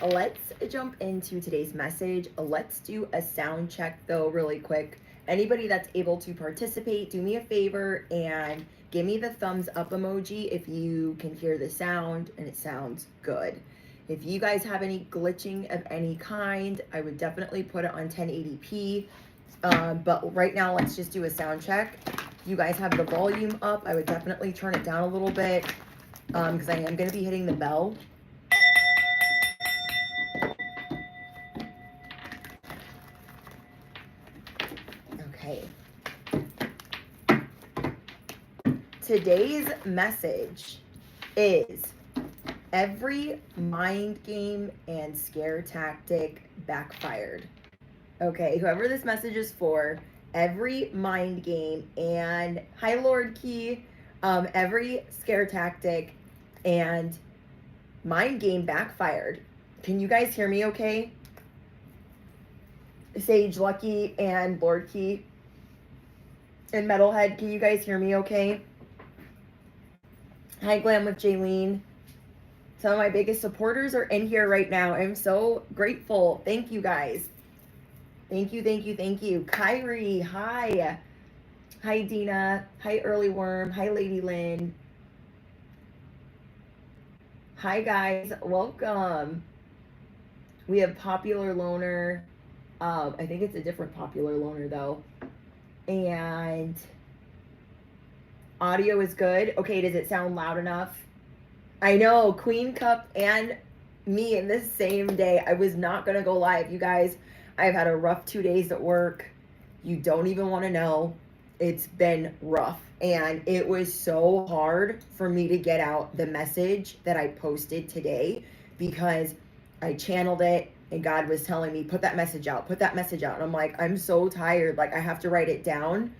let's jump into today's message. Let's do a sound check though, really quick. Anybody that's able to participate, do me a favor and give me the thumbs up emoji if you can hear the sound and it sounds good. If you guys have any glitching of any kind, I would definitely put it on 1080p. But right now, let's just do a sound check. You guys have the volume up. I would definitely turn it down a little bit because I am going to be hitting the bell. Okay. Today's message is every mind game and scare tactic backfired. Okay, whoever this message is for, every mind game and hi Lord Key, every scare tactic and mind game backfired. Can you guys hear me okay? Sage Lucky and Lord Key and Metalhead, can you guys hear me okay? Hi Glam with Jaylene. Some of my biggest supporters are in here right now. I'm so grateful. Thank you guys. Thank you, thank you, thank you. Kyrie, hi. Hi Dina. Hi Early Worm. Hi Lady Lynn. Hi guys, welcome. We have Popular Loner. I think it's a different Popular Loner though. And audio is good. Okay, does it sound loud enough? I know, Queen Cup and me in the same day. I was not gonna go live, you guys. I've had a rough 2 days at work. You don't even want to know. It's been rough. And it was so hard for me to get out the message that I posted today because I channeled it and God was telling me, put that message out, put that message out. And I'm like, I'm so tired. Like I have to write it down.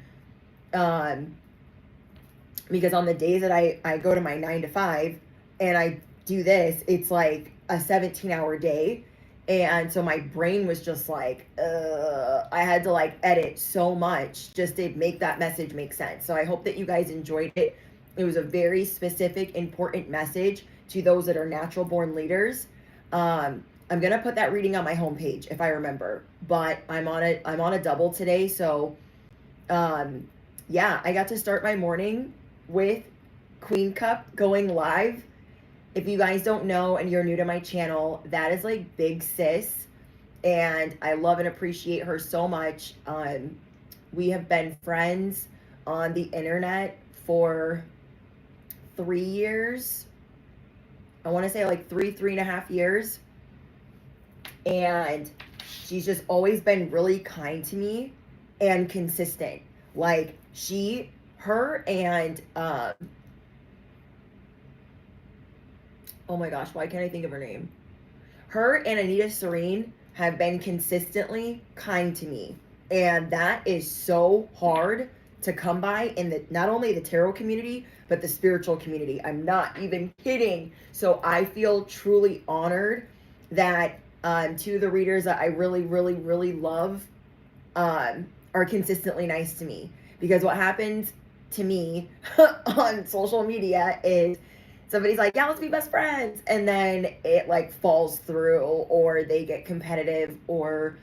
Because on the days that I go to my 9 to 5 and I do this, it's like a 17-hour day. And so my brain was just like, I had to like edit so much just to make that message make sense. So I hope that you guys enjoyed it. It was a very specific, important message to those that are natural born leaders. I'm gonna put that reading on my homepage if I remember, but I'm on a double today. So yeah, I got to start my morning with Queen Cup going live. If you guys don't know and you're new to my channel, that is like big sis. And I love and appreciate her so much. We have been friends on the internet for 3 years. I want to say like 3.5 years. And she's just always been really kind to me and consistent. Like her and, oh my gosh, why can't I think of her name? Her and Anita Serene have been consistently kind to me. And that is so hard to come by in the not only the tarot community, but the spiritual community. I'm not even kidding. So I feel truly honored that two of the readers that I really, really, really love are consistently nice to me. Because what happens to me on social media is somebody's like, yeah, let's be best friends. And then it like falls through or they get competitive or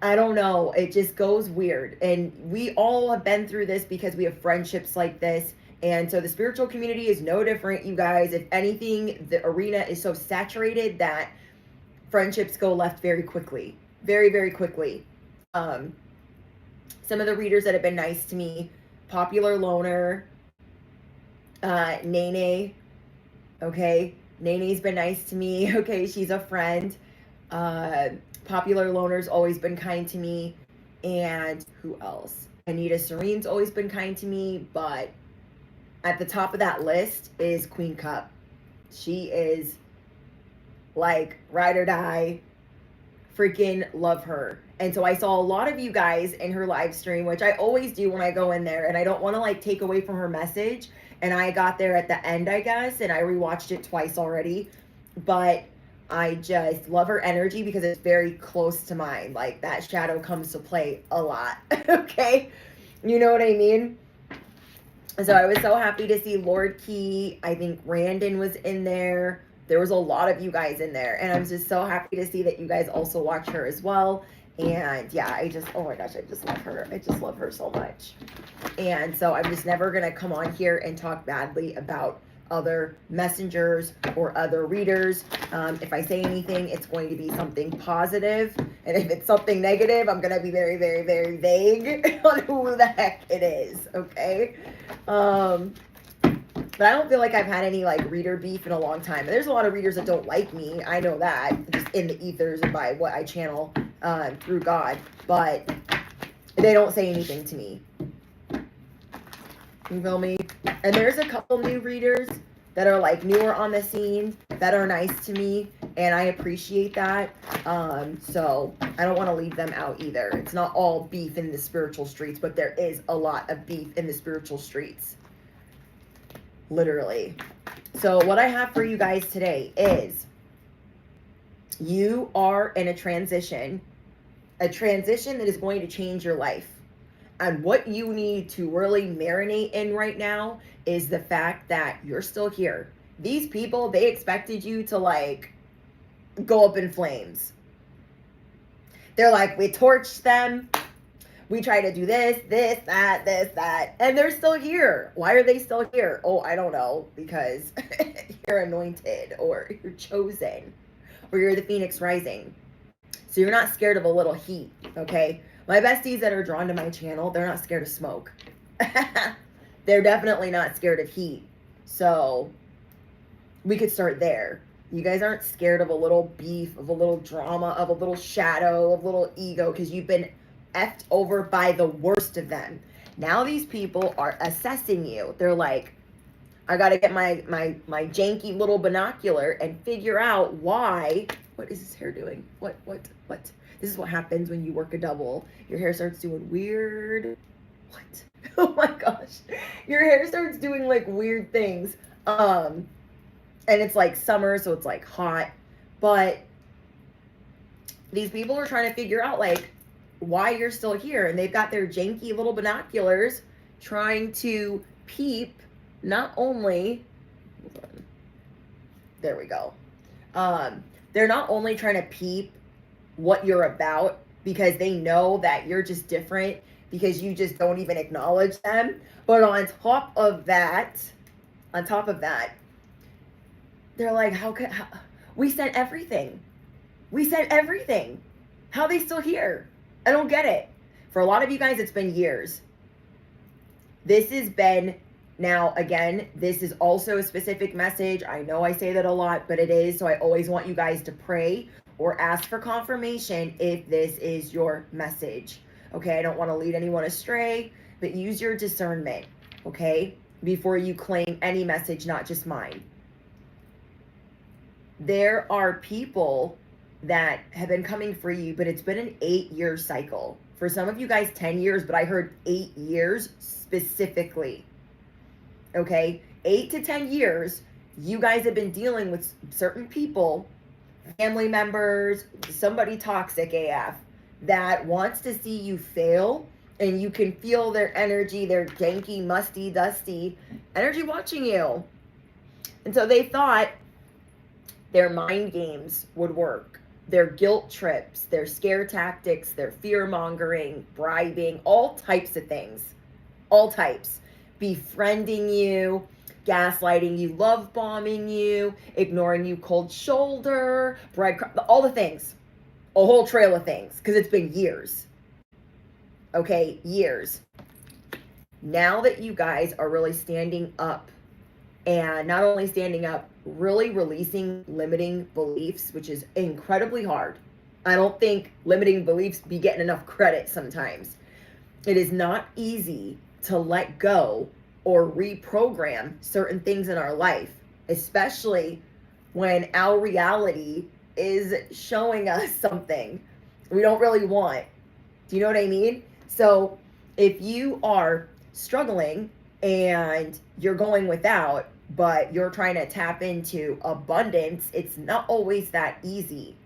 I don't know. It just goes weird. And we all have been through this because we have friendships like this. And so the spiritual community is no different, you guys. If anything, the arena is so saturated that friendships go left very quickly. Very, very quickly. Some of the readers that have been nice to me, Popular Loner, Nene, okay, Nene's been nice to me, okay, she's a friend. Popular Loner's always been kind to me, and who else? Anita Serene's always been kind to me, but at the top of that list is Queen Cup. She is like ride or die, freaking love her. And so I saw a lot of you guys in her live stream, which I always do when I go in there, and I don't want to like take away from her message. And I got there at the end, I guess, and I rewatched it twice already. But I just love her energy because it's very close to mine. Like that shadow comes to play a lot. Okay? You know what I mean? So I was so happy to see Lord Key. I think Randon was in there. There was a lot of you guys in there, and I'm just so happy to see that you guys also watch her as well. And yeah, oh my gosh, I just love her. I just love her so much. And so I'm just never going to come on here and talk badly about other messengers or other readers. If I say anything, it's going to be something positive. And if it's something negative, I'm going to be very, very, very vague on who the heck it is. Okay. But I don't feel like I've had any like reader beef in a long time. There's a lot of readers that don't like me. I know that, just in the ethers and by what I channel through God. But they don't say anything to me. You feel me? And there's a couple new readers that are like newer on the scene that are nice to me, and I appreciate that. So I don't want to leave them out either. It's not all beef in the spiritual streets, but there is a lot of beef in the spiritual streets. Literally. So what I have for you guys today is you are in a transition that is going to change your life. And what you need to really marinate in right now is the fact that you're still here. These people, they expected you to like go up in flames. They're like, we torched them. We try to do this, that. And they're still here. Why are they still here? Oh, I don't know. Because you're anointed, or you're chosen, or you're the Phoenix rising. So you're not scared of a little heat, okay? My besties that are drawn to my channel, they're not scared of smoke. They're definitely not scared of heat. So we could start there. You guys aren't scared of a little beef, of a little drama, of a little shadow, of a little ego, because you've been effed over by the worst of them. Now these people are assessing you. They're like, I got to get my janky little binocular and figure out why. What is this hair doing? What? This is what happens when you work a double. Your hair starts doing weird. What? Oh my gosh. Your hair starts doing like weird things. And it's like summer, so it's like hot. But these people are trying to figure out like why you're still here. And they've got their janky little binoculars trying to peep not only, hold on, there we go. They're not only trying to peep what you're about, because they know that you're just different, because you just don't even acknowledge them. But on top of that, they're like, we sent everything. How are they still here? I don't get it. For a lot of you guys, it's been years. This has been, now again, this is also a specific message. I know I say that a lot, but it is. So I always want you guys to pray or ask for confirmation if this is your message. Okay, I don't want to lead anyone astray, but use your discernment, okay, before you claim any message, not just mine. There are people that have been coming for you, but it's been an 8-year cycle. For some of you guys, 10 years, but I heard 8 years specifically. Okay, 8 to 10 years, you guys have been dealing with certain people, family members, somebody toxic AF, that wants to see you fail, and you can feel their energy, their janky, musty, dusty energy watching you. And so they thought their mind games would work. Their guilt trips, their scare tactics, their fear mongering, bribing, all types of things. All types. Befriending you, gaslighting you, love bombing you, ignoring you cold shoulder, all the things. A whole trail of things, because it's been years. Okay, years. Now that you guys are really standing up, and not only standing up, really releasing limiting beliefs, which is incredibly hard. I don't think limiting beliefs be getting enough credit sometimes. It is not easy to let go or reprogram certain things in our life, especially when our reality is showing us something we don't really want. Do you know what I mean? So if you are struggling and you're going without, but you're trying to tap into abundance, it's not always that easy.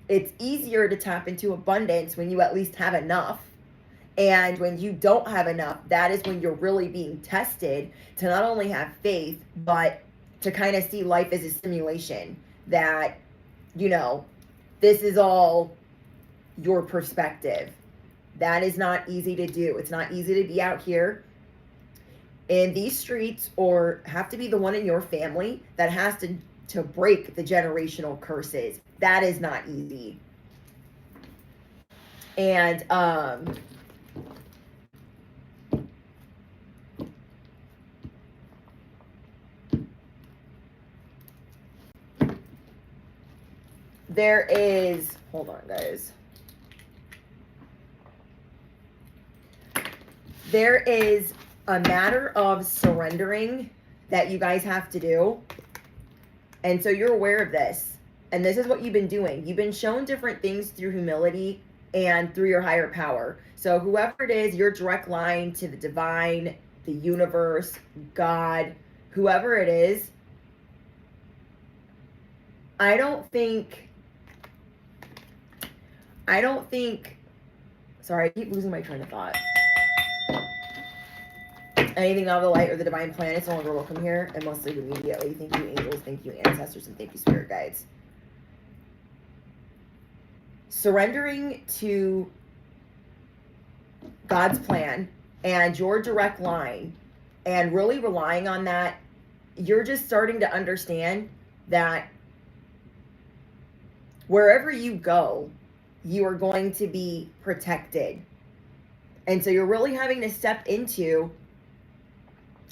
It's easier to tap into abundance when you at least have enough. And when you don't have enough, that is when you're really being tested to not only have faith, but to kind of see life as a simulation, that, you know, this is all your perspective. That is not easy to do. It's not easy to be out here in these streets, or have to be the one in your family that has to break the generational curses. That is not easy. And there is, hold on guys, there is a matter of surrendering that you guys have to do. And so you're aware of this. And this is what you've been doing. You've been shown different things through humility and through your higher power. So whoever it is, your direct line to the divine, the universe, God, whoever it is, I don't think, sorry, I keep losing my train of thought. Anything out of the light or the divine planets no longer welcome here, and must leave immediately. Thank you, angels. Thank you, ancestors. And thank you, spirit guides. Surrendering to God's plan and your direct line, and really relying on that, you're just starting to understand that wherever you go, you are going to be protected. And so you're really having to step into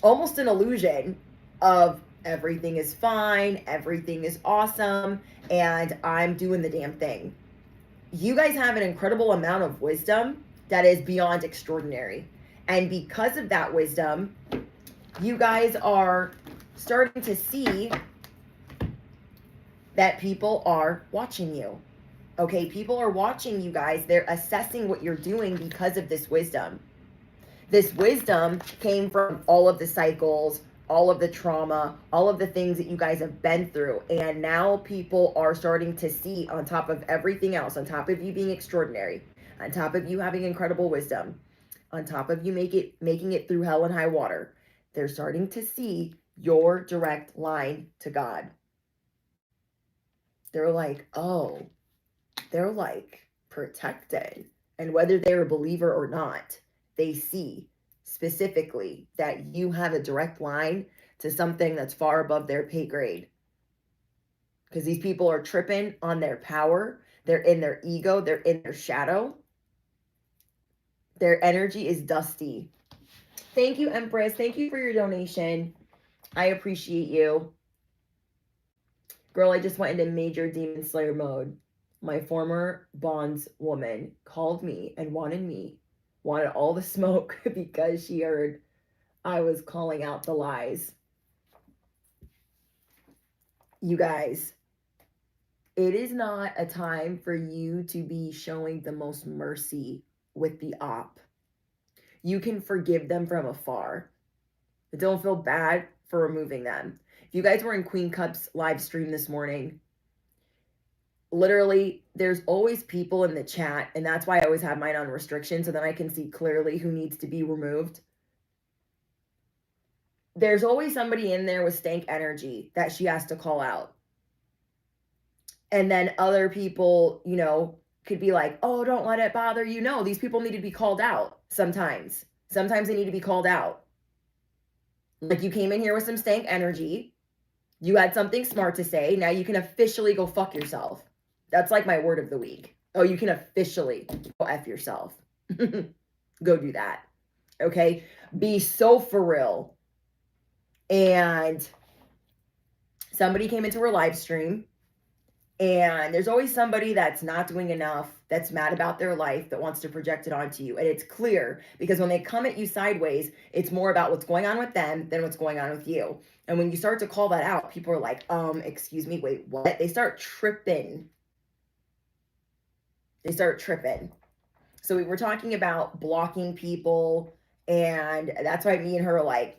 almost an illusion of everything is fine, everything is awesome, and I'm doing the damn thing. You guys have an incredible amount of wisdom that is beyond extraordinary. And because of that wisdom, you guys are starting to see that people are watching you. Okay, people are watching you guys. They're assessing what you're doing because of this wisdom. This wisdom came from all of the cycles, all of the trauma, all of the things that you guys have been through. And now people are starting to see, on top of everything else, on top of you being extraordinary, on top of you having incredible wisdom, on top of you making it through hell and high water, they're starting to see your direct line to God. They're like, oh, they're like protected. And whether they're a believer or not, they see specifically that you have a direct line to something that's far above their pay grade. Because these people are tripping on their power. They're in their ego. They're in their shadow. Their energy is dusty. Thank you, Empress. Thank you for your donation. I appreciate you. Girl, I just went into major demon slayer mode. My former bondswoman called me and wanted all the smoke because she heard I was calling out the lies. You guys, it is not a time for you to be showing the most mercy with the op. You can forgive them from afar. But don't feel bad for removing them. If you guys were in Queen Cup's live stream this morning, literally, there's always people in the chat, and that's why I always have mine on restriction, so then I can see clearly who needs to be removed. There's always somebody in there with stank energy that she has to call out. And then other people, you know, could be like, oh, don't let it bother you. No, these people need to be called out sometimes. Sometimes they need to be called out. Like, you came in here with some stank energy. You had something smart to say. Now you can officially go fuck yourself. That's like my word of the week. Oh, you can officially go F yourself. Go do that. Okay? Be so for real. And somebody came into her live stream, and there's always somebody that's not doing enough, that's mad about their life, that wants to project it onto you. And it's clear, because when they come at you sideways, it's more about what's going on with them than what's going on with you. And when you start to call that out, people are like, excuse me, wait, what? They start tripping. So we were talking about blocking people, and that's why me and her are like,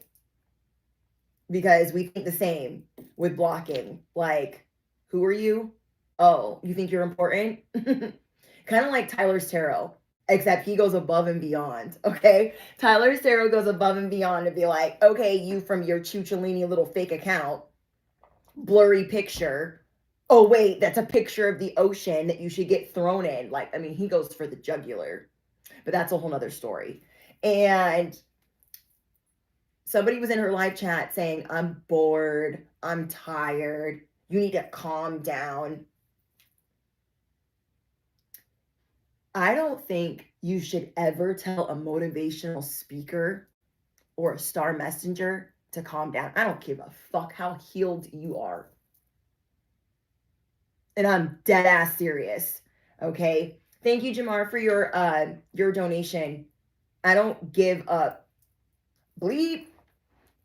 because we think the same with blocking. Like, who are you? Oh, you think you're important? Kind of like Tyler's Tarot, except he goes above and beyond, okay? Tyler's Tarot goes above and beyond to be like, okay, you from your Chucholini little fake account, blurry picture. Oh, wait, that's a picture of the ocean that you should get thrown in. Like, I mean, he goes for the jugular, but that's a whole nother story. And somebody was in her live chat saying, I'm bored, I'm tired, you need to calm down. I don't think you should ever tell a motivational speaker or a star messenger to calm down. I don't give a fuck how healed you are. And I'm dead ass serious. Okay. Thank you, Jamar, for your donation. I don't give a bleep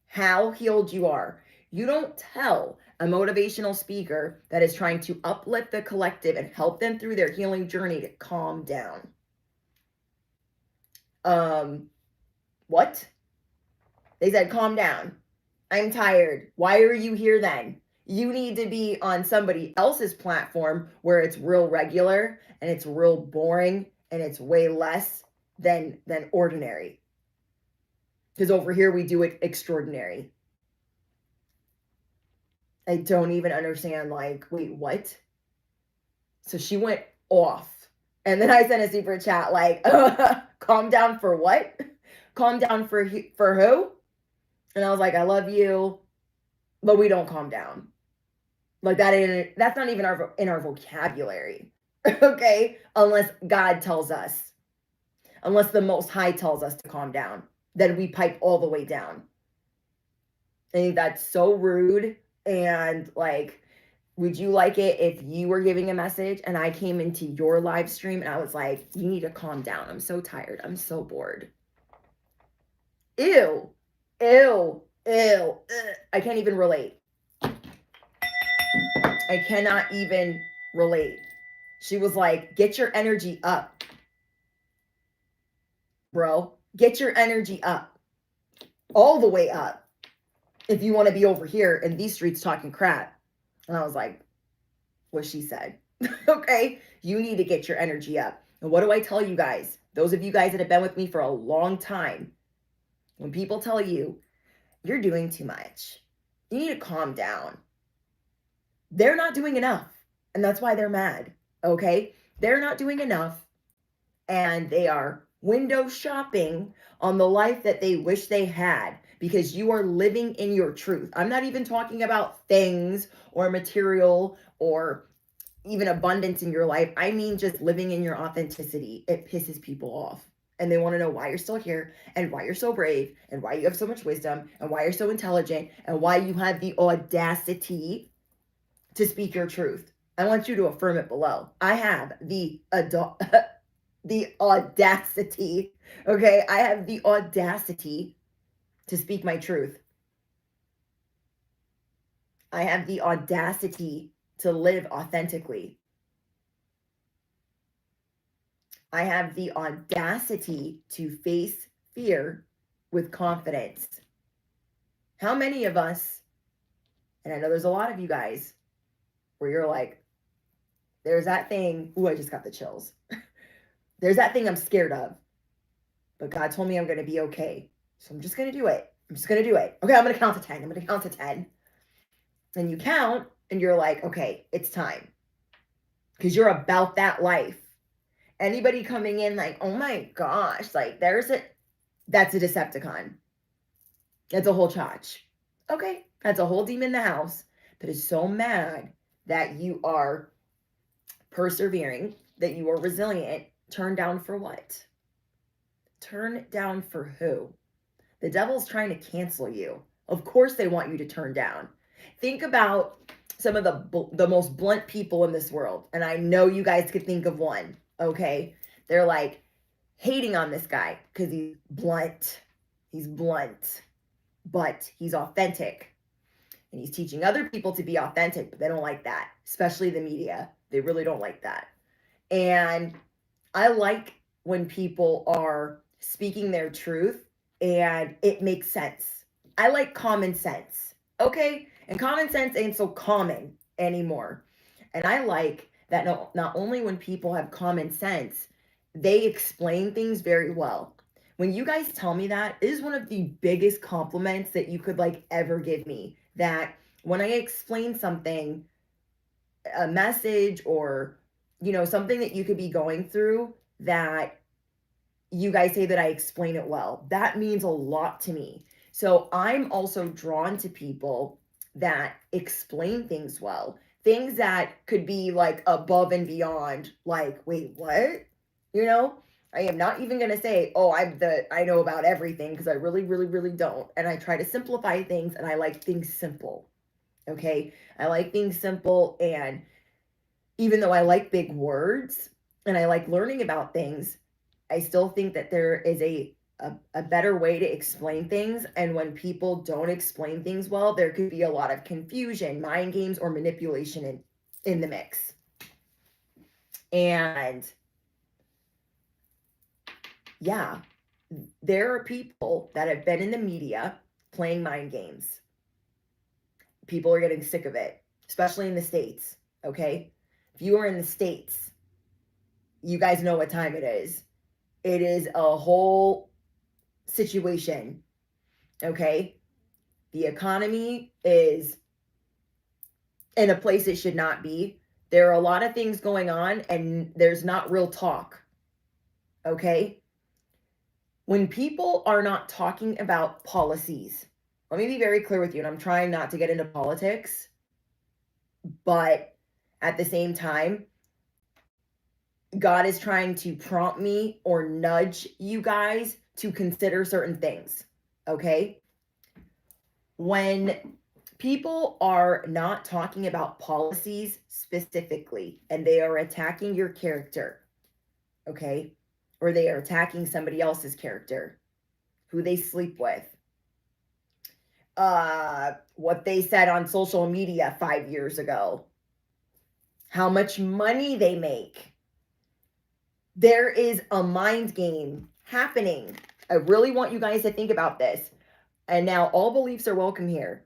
how healed you are. You don't tell a motivational speaker that is trying to uplift the collective and help them through their healing journey to calm down. What? They said, calm down. I'm tired. Why are you here then? You need to be on somebody else's platform where it's real regular and it's real boring and it's way less than ordinary. Because over here we do it extraordinary. I don't even understand, like, wait, what? So she went off. And then I sent a super chat like, calm down for what? Calm down for who? And I was like, I love you, but we don't calm down. Like that's not even in our vocabulary. Okay? Unless God tells us. Unless the Most High tells us to calm down. Then we pipe all the way down. I think that's so rude. And like, would you like it if you were giving a message and I came into your live stream and I was like, you need to calm down. I'm so tired. I'm so bored. Ew. Ew. Ew. Ugh. I can't even relate. I cannot even relate. She was like, get your energy up. Bro, get your energy up. All the way up. If you want to be over here in these streets talking crap. And I was like, what she said. Okay, you need to get your energy up. And what do I tell you guys? Those of you guys that have been with me for a long time, when people tell you, you're doing too much, you need to calm down. They're not doing enough. And that's why they're mad. Okay, they're not doing enough. And they are window shopping on the life that they wish they had because you are living in your truth. I'm not even talking about things or material or even abundance in your life. I mean, just living in your authenticity. It pisses people off. And they want to know why you're still here and why you're so brave and why you have so much wisdom and why you're so intelligent and why you have the audacity to speak your truth. I want you to affirm it below. I have the the audacity. Okay, I have the audacity to speak my truth. I have the audacity to live authentically. I have the audacity to face fear with confidence. How many of us, and I know there's a lot of you guys, where you're like, there's that thing, ooh, I just got the chills. There's that thing I'm scared of, but God told me I'm going to be okay. So I'm just going to do it. I'm just going to do it. Okay, I'm going to count to 10. I'm going to count to 10. And you count and you're like, okay, it's time. Because you're about that life. Anybody coming in like, oh my gosh, like that's a Decepticon. That's a whole chotch. Okay, that's a whole demon in the house that is so mad that you are persevering, that you are resilient. Turn down for what? Turn down for who? The devil's trying to cancel you. Of course they want you to turn down. Think about some of the most blunt people in this world. And I know you guys could think of one, okay? They're like hating on this guy because he's blunt. He's blunt, but he's authentic. And he's teaching other people to be authentic, but they don't like that, especially the media. They really don't like that. And I like when people are speaking their truth and it makes sense. I like common sense, okay? And common sense ain't so common anymore. And I like that not only when people have common sense, they explain things very well. When you guys tell me that, it is one of the biggest compliments that you could like ever give me, that when I explain something, a message, or, you know, something that you could be going through, that you guys say that I explain it well, that means a lot to me. So I'm also drawn to people that explain things well, things that could be like above and beyond, like, wait, what? You know, I am not even going to say, oh, I know about everything, because I really, really, really don't. And I try to simplify things, and I like things simple. Okay. I like things simple. And even though I like big words and I like learning about things, I still think that there is a better way to explain things. And when people don't explain things well, there could be a lot of confusion, mind games, or manipulation in the mix. And yeah, there are people that have been in the media playing mind games. People are getting sick of it, especially in the States. Okay. If you are in the States, you guys know what time it is. It is a whole situation. Okay. The economy is in a place it should not be. There are a lot of things going on, and there's not real talk. Okay. When people are not talking about policies, let me be very clear with you, and I'm trying not to get into politics, but at the same time, God is trying to prompt me or nudge you guys to consider certain things. Okay. When people are not talking about policies specifically, and they are attacking your character, okay, or they are attacking somebody else's character, who they sleep with, what they said on social media 5 years ago, how much money they make, there is a mind game happening. I really want you guys to think about this. And now, all beliefs are welcome here.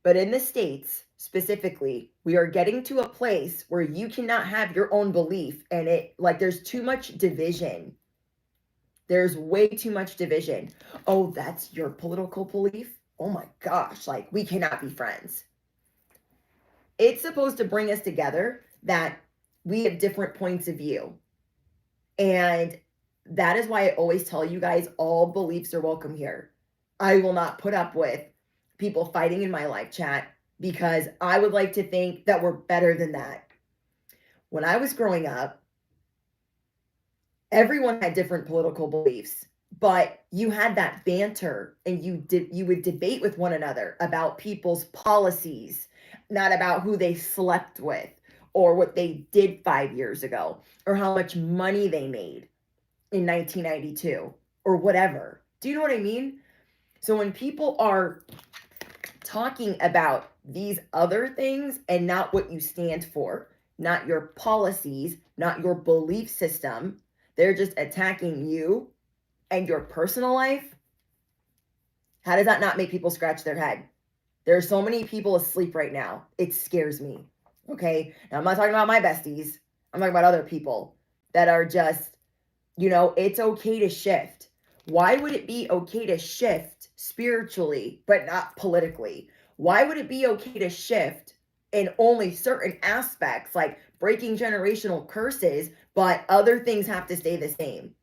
But in the States specifically, we are getting to a place where you cannot have your own belief, and there's too much division. There's way too much division. Oh, that's your political belief? Oh my gosh, like, we cannot be friends. It's supposed to bring us together, that we have different points of view. And that is why I always tell you guys, all beliefs are welcome here. I will not put up with people fighting in my live chat, because I would like to think that we're better than that. When I was growing up, everyone had different political beliefs, but you had that banter, and you would debate with one another about people's policies, not about who they slept with, or what they did 5 years ago, or how much money they made in 1992, or whatever. Do you know what I mean? So when people are talking about these other things, and not what you stand for, not your policies, not your belief system, they're just attacking you and your personal life. How does that not make people scratch their head? There are so many people asleep right now. It scares me. Okay. Now, I'm not talking about my besties. I'm talking about other people that are just, it's okay to shift. Why would it be okay to shift spiritually, but not politically? Why would it be okay to shift in only certain aspects, like breaking generational curses, but other things have to stay the same?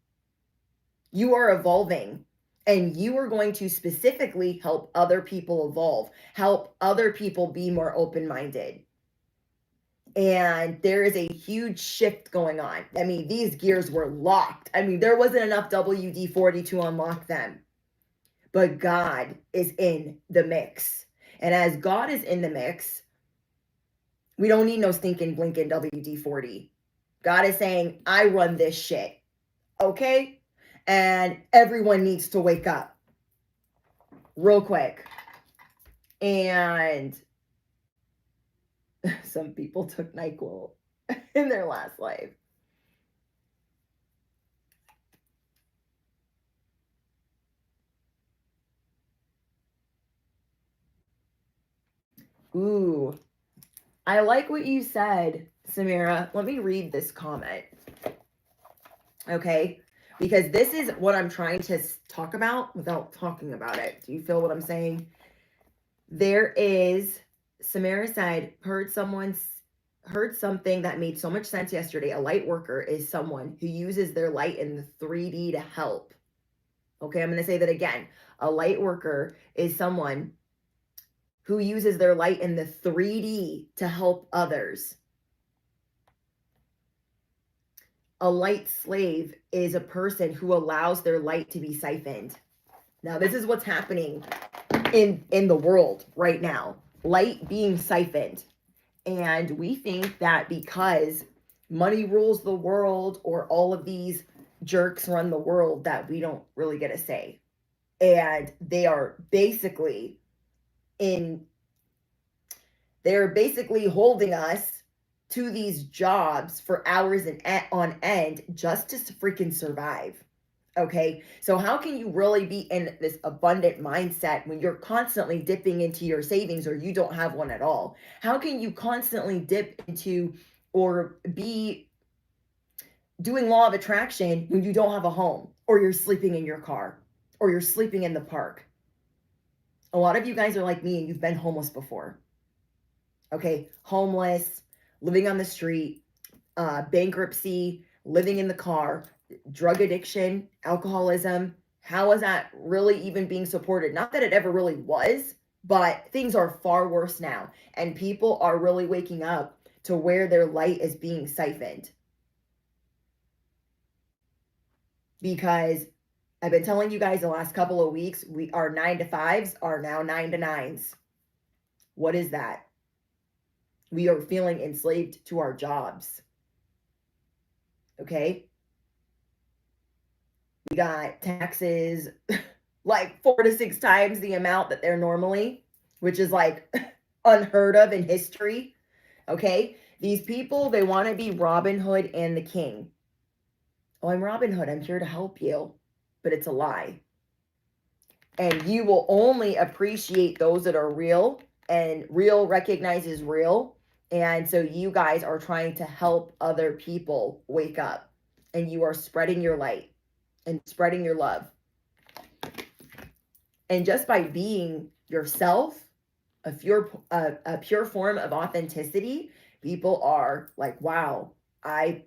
You are evolving, and you are going to specifically help other people evolve, help other people be more open-minded. And there is a huge shift going on. I mean, these gears were locked. I mean, there wasn't enough WD-40 to unlock them. But God is in the mix. And as God is in the mix, we don't need no stinking blinking WD-40. God is saying, I run this shit. Okay? And everyone needs to wake up real quick. And some people took NyQuil in their last life. Ooh, I like what you said, Samira. Let me read this comment. Okay? Because this is what I'm trying to talk about without talking about it. Do you feel what I'm saying? There is Samara said, heard something that made so much sense yesterday. A light worker is someone who uses their light in the 3D to help. Okay, I'm going to say that again. A light worker is someone who uses their light in the 3D to help others. A light slave is a person who allows their light to be siphoned. Now, this is what's happening in the world right now. Light being siphoned. And we think that because money rules the world or all of these jerks run the world, that we don't really get a say. And they're basically holding us to these jobs for hours and on end just to freaking survive. Okay, so how can you really be in this abundant mindset when you're constantly dipping into your savings or you don't have one at all? How can you constantly dip into or be doing law of attraction when you don't have a home or you're sleeping in your car or you're sleeping in the park? A lot of you guys are like me and you've been homeless before. Okay, homeless, living on the street, bankruptcy, living in the car, drug addiction, alcoholism. How is that really even being supported? Not that it ever really was, but things are far worse now. And people are really waking up to where their light is being siphoned. Because I've been telling you guys the last couple of weeks, our 9 to 5s are now 9 to 9s. What is that? We are feeling enslaved to our jobs. Okay? We got taxes like 4 to 6 times the amount that they're normally, which is like unheard of in history. Okay? These people, they want to be Robin Hood and the king. Oh, I'm Robin Hood. I'm here to help you. But it's a lie. And you will only appreciate those that are real, and real recognizes real. And so you guys are trying to help other people wake up, and you are spreading your light and spreading your love. And just by being yourself, a pure form of authenticity, people are like, wow, I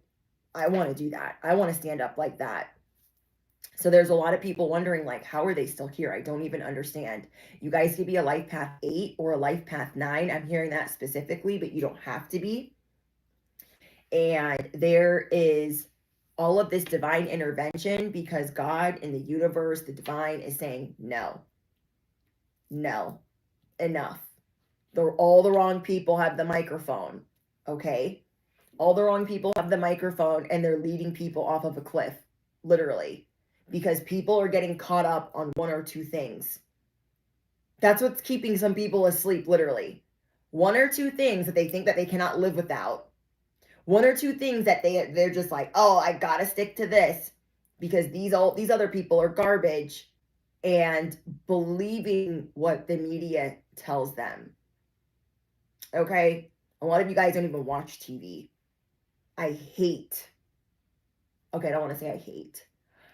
want to do that. I want to stand up like that. So there's a lot of people wondering, like, how are they still here? I don't even understand. You guys could be a life path 8 or a life path 9. I'm hearing that specifically, but you don't have to be. And there is all of this divine intervention because God in the universe, the divine, is saying, no, enough. All the wrong people have the microphone. Okay? All the wrong people have the microphone and they're leading people off of a cliff, literally. Because people are getting caught up on 1 or 2 things. That's what's keeping some people asleep, literally. 1 or 2 things that they think that they cannot live without. 1 or 2 things that they're just like, oh, I gotta stick to this because these other people are garbage, and believing what the media tells them. Okay? A lot of you guys don't even watch TV. I hate. Okay, I don't want to say I hate,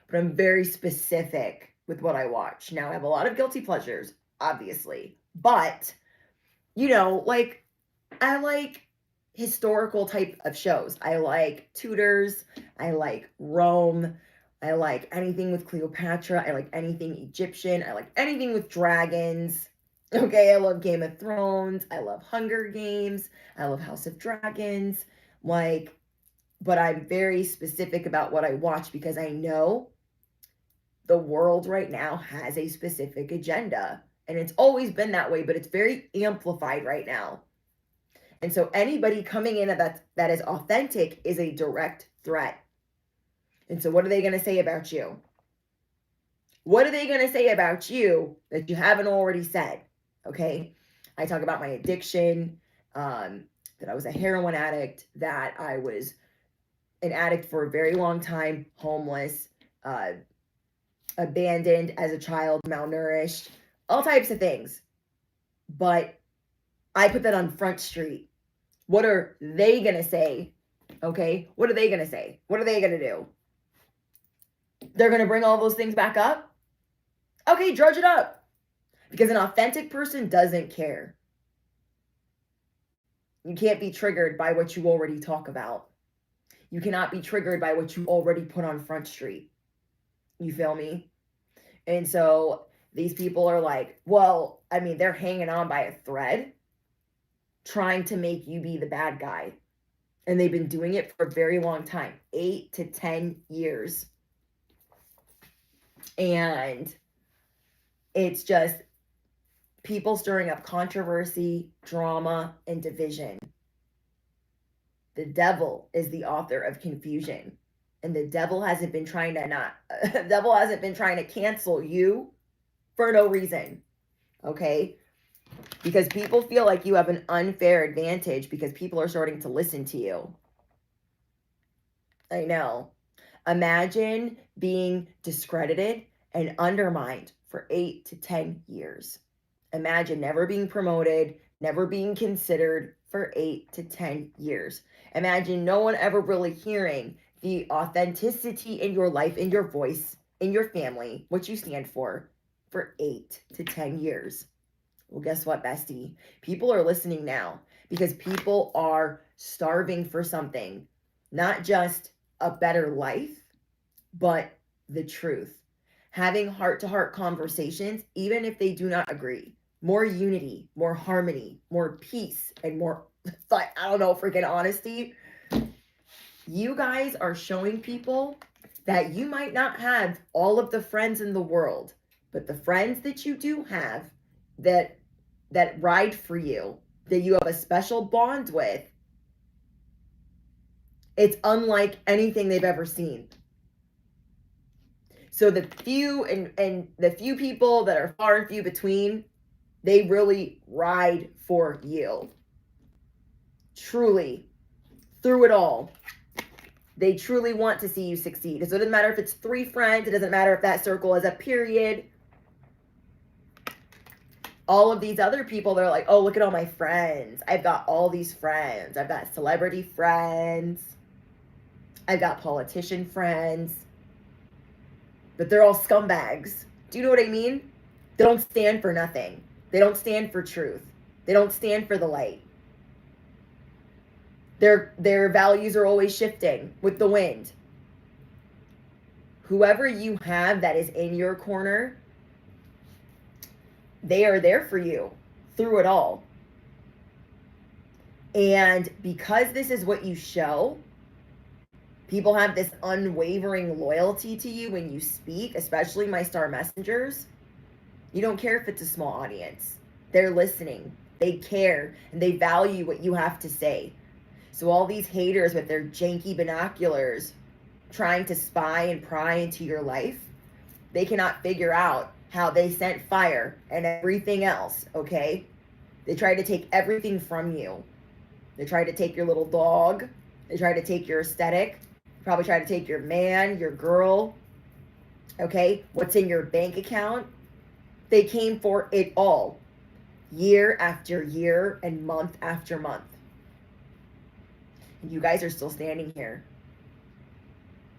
but I'm very specific with what I watch. Now, I have a lot of guilty pleasures, obviously, but, like, I like historical type of shows. I like Tudors. I like Rome. I like anything with Cleopatra. I like anything Egyptian. I like anything with dragons. Okay, I love Game of Thrones. I love Hunger Games. I love House of Dragons. But I'm very specific about what I watch because I know the world right now has a specific agenda. And it's always been that way, but it's very amplified right now. And so anybody coming in that is authentic is a direct threat. And so what are they going to say about you? What are they going to say about you that you haven't already said? Okay. I talk about my addiction, that I was a heroin addict, that I was an addict for a very long time, homeless, abandoned as a child, malnourished, all types of things. But I put that on Front Street. What are they going to say? Okay. What are they going to say? What are they going to do? They're going to bring all those things back up? Okay, drudge it up. Because an authentic person doesn't care. You can't be triggered by what you already talk about. You cannot be triggered by what you already put on Front Street. You feel me? And so these people are like, well, I mean, they're hanging on by a thread, trying to make you be the bad guy. And they've been doing it for a very long time, 8 to 10 years. And it's just people stirring up controversy, drama, and division. The devil is the author of confusion. And the devil hasn't been trying to cancel you for no reason. Okay? Because people feel like you have an unfair advantage because people are starting to listen to you. I know. Imagine being discredited and undermined for 8 to 10 years. Imagine never being promoted, never being considered for 8 to 10 years. Imagine no one ever really hearing the authenticity in your life, in your voice, in your family, what you stand for 8 to 10 years. Well, guess what, bestie? People are listening now because people are starving for something, not just a better life, but the truth. Having heart-to-heart conversations, even if they do not agree. More unity, more harmony, more peace, and more, freaking honesty. You guys are showing people that you might not have all of the friends in the world, but the friends that you do have that ride for you, that you have a special bond with, it's unlike anything they've ever seen. So the few and the few people that are far and few between, they really ride for you. Truly. Through it all. They truly want to see you succeed. So it doesn't matter if it's 3 friends. It doesn't matter if that circle is a period. All of these other people, they're like, oh, look at all my friends. I've got all these friends. I've got celebrity friends. I've got politician friends. But they're all scumbags. Do you know what I mean? They don't stand for nothing. They don't stand for truth. They don't stand for the light. Their values are always shifting with the wind. Whoever you have that is in your corner, they are there for you through it all. And because this is what you show, people have this unwavering loyalty to you when you speak, especially my star messengers. You don't care if it's a small audience. They're listening. They care and they value what you have to say. So all these haters with their janky binoculars trying to spy and pry into your life, they cannot figure out how they sent fire and everything else, okay? They try to take everything from you. They try to take your little dog. They try to take your aesthetic. Probably try to take your man, your girl, okay? What's in your bank account? They came for it all, year after year and month after month. And you guys are still standing here.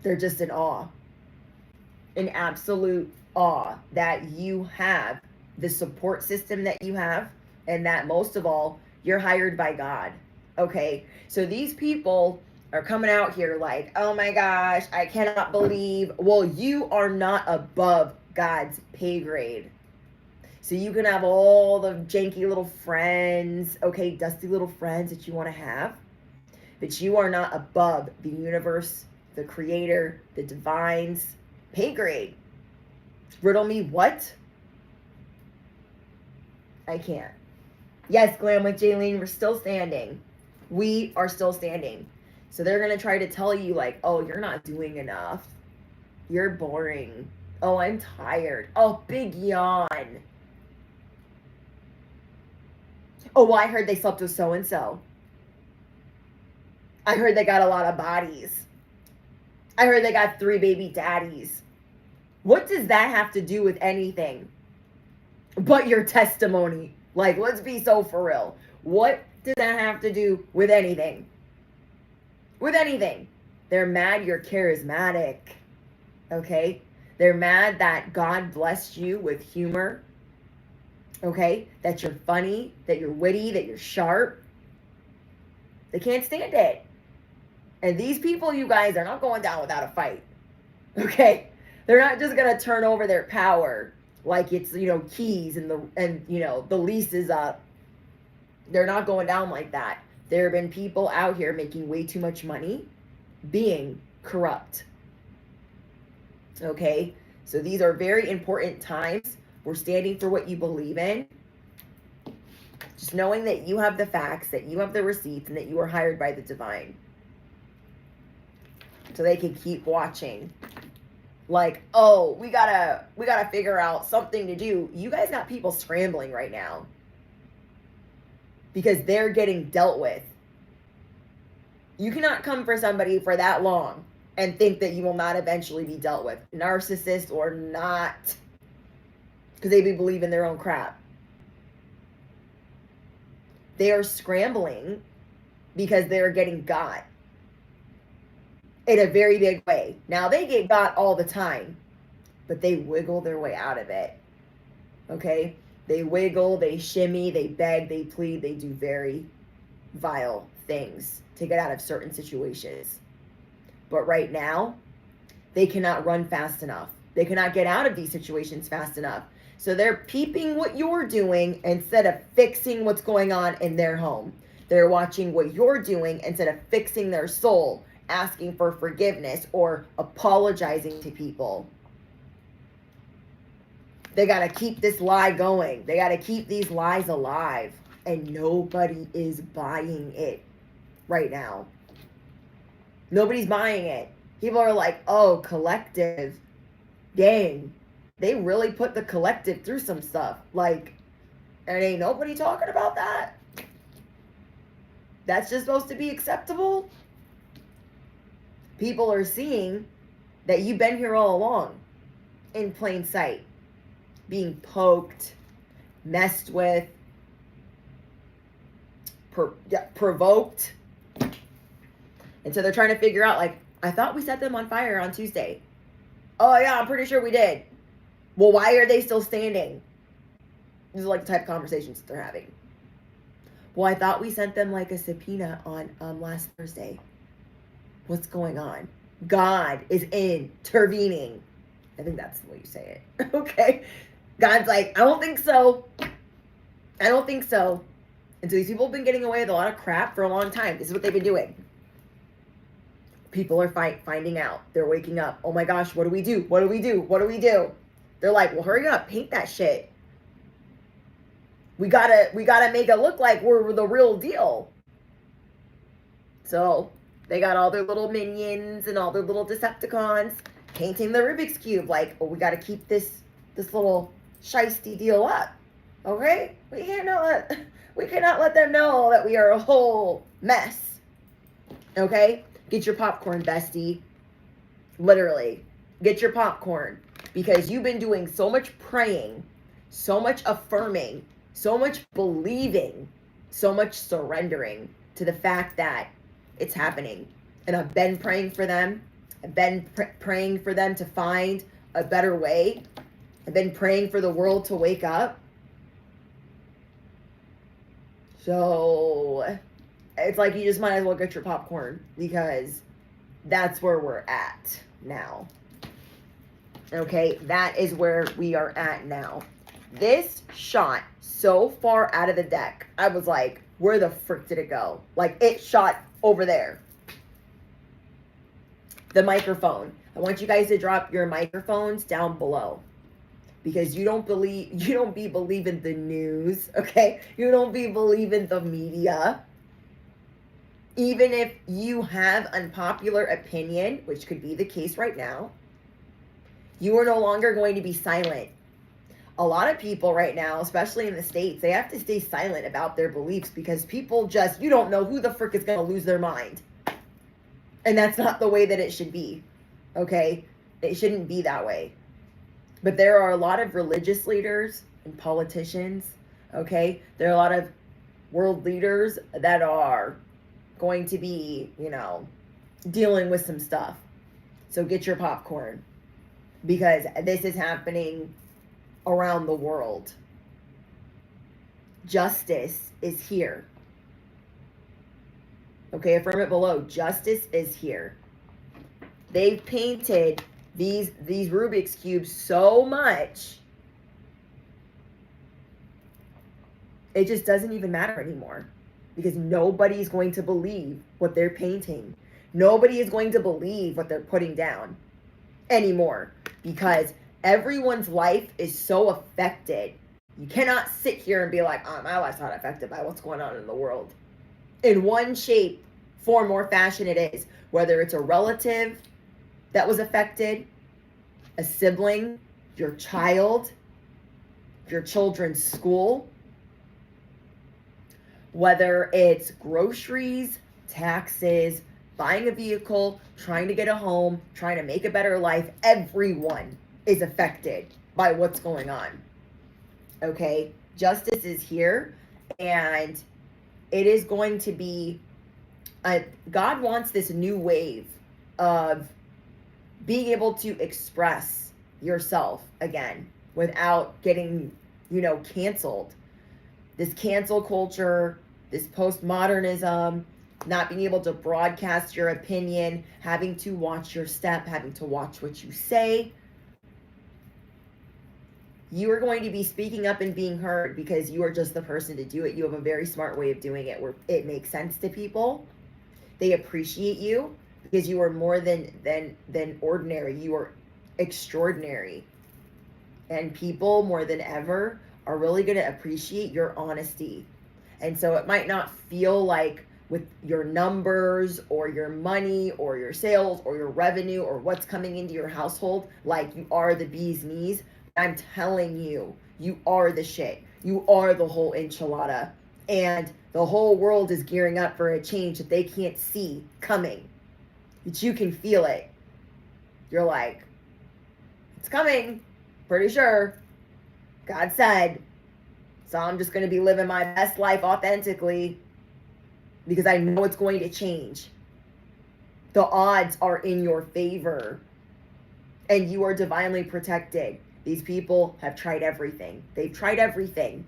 They're just in awe, in absolute awe that you have the support system that you have, and that most of all, you're hired by God, okay? So these people are coming out here like, oh my gosh, I cannot believe. Well, you are not above God's pay grade. So you can have all the janky little friends, okay, dusty little friends that you want to have, but you are not above the universe, the creator, the divine's pay grade. Riddle me what? I can't. Yes, Glam with Jaylene, we're still standing. We are still standing. So they're going to try to tell you like, oh, you're not doing enough. You're boring. Oh, I'm tired. Oh, big yawn. Oh, well, I heard they slept with so-and-so. I heard they got a lot of bodies. I heard they got 3 baby daddies. What does that have to do with anything but your testimony? Like, let's be so for real. What does that have to do with anything? With anything. They're mad you're charismatic. Okay? They're mad that God blessed you with humor. Okay? That you're funny, that you're witty, that you're sharp. They can't stand it. And these people, you guys, are not going down without a fight. Okay? They're not just going to turn over their power like it's, keys and the lease is up. They're not going down like that. There have been people out here making way too much money being corrupt. Okay? So these are very important times. We're standing for what you believe in. Just knowing that you have the facts, that you have the receipts, and that you are hired by the divine. So they can keep watching. Like, oh, we gotta figure out something to do. You guys got people scrambling right now. Because they're getting dealt with. You cannot come for somebody for that long and think that you will not eventually be dealt with. Narcissist or not. Because they believe in their own crap. They are scrambling because they're getting got in a very big way. Now, they get got all the time, but they wiggle their way out of it. Okay? They wiggle, they shimmy, they beg, they plead, they do very vile things to get out of certain situations. But right now, they cannot run fast enough. They cannot get out of these situations fast enough. So they're peeping what you're doing instead of fixing what's going on in their home. They're watching what you're doing instead of fixing their soul, asking for forgiveness or apologizing to people. They got to keep this lie going. They got to keep these lies alive. And nobody is buying it right now. Nobody's buying it. People are like, oh, collective. Dang. They really put the collective through some stuff. Like, and ain't nobody talking about that? That's just supposed to be acceptable? People are seeing that you've been here all along. In plain sight. Being poked. Messed with. Provoked. And so they're trying to figure out, like, I thought we set them on fire on Tuesday. Oh, yeah, I'm pretty sure we did. Well, why are they still standing? These are like the type of conversations that they're having. Well, I thought we sent them like a subpoena on last Thursday. What's going on? God is intervening. I think that's the way you say it. Okay. God's like, I don't think so. I don't think so. And so these people have been getting away with a lot of crap for a long time. This is what they've been doing. People are finding out. They're waking up. Oh my gosh, what do we do? What do we do? What do we do? They're like, well, hurry up, paint that shit. We gotta make it look like we're the real deal. So they got all their little minions and all their little Decepticons painting the Rubik's Cube. Like, oh, we gotta keep this little shiesty deal up. Okay? We cannot let them know that we are a whole mess. Okay? Get your popcorn, bestie. Literally. Get your popcorn. Because you've been doing so much praying, so much affirming, so much believing, so much surrendering to the fact that it's happening. And I've been praying for them. I've been praying for them to find a better way. I've been praying for the world to wake up. So it's like you just might as well get your popcorn because that's where we're at now. Okay, that is where we are at now. This shot so far out of the deck. I was like, where the frick did it go? Like, it shot over there. The microphone. I want you guys to drop your microphones down below. Because you don't be believing the news, okay? You don't be believing the media. Even if you have unpopular opinion, which could be the case right now, you are no longer going to be silent. A lot of people right now, especially in the States, they have to stay silent about their beliefs because people just, you don't know who the frick is going to lose their mind. And that's not the way that it should be, okay? It shouldn't be that way. But there are a lot of religious leaders and politicians, okay? There are a lot of world leaders that are going to be, dealing with some stuff. So get your popcorn. Because this is happening around the world. Justice is here. Okay, affirm it below. Justice is here. They've painted these Rubik's cubes so much, it just doesn't even matter anymore, because nobody's going to believe what they're painting. Nobody is going to believe what they're putting down anymore, because everyone's life is so affected. You cannot sit here and be like, oh, my life's not affected by what's going on in the world. In one shape, form, or fashion it is. Whether it's a relative that was affected, a sibling, your child, your children's school, whether it's groceries, taxes, buying a vehicle, trying to get a home, trying to make a better life, everyone is affected by what's going on. Okay? Justice is here, and it is going to be, God wants this new wave of being able to express yourself again without getting, canceled. This cancel culture, this postmodernism, not being able to broadcast your opinion, having to watch your step, having to watch what you say. You are going to be speaking up and being heard because you are just the person to do it. You have a very smart way of doing it where it makes sense to people. They appreciate you because you are more than ordinary. You are extraordinary. And people more than ever are really going to appreciate your honesty. And so it might not feel like with your numbers or your money or your sales or your revenue or what's coming into your household like you are the bee's knees. I'm telling you, you are the shit. You are the whole enchilada. And the whole world is gearing up for a change that they can't see coming. But you can feel it. You're like, it's coming. Pretty sure. God said. So I'm just going to be living my best life authentically because I know it's going to change. The odds are in your favor. And you are divinely protected. These people have tried everything. They've tried everything.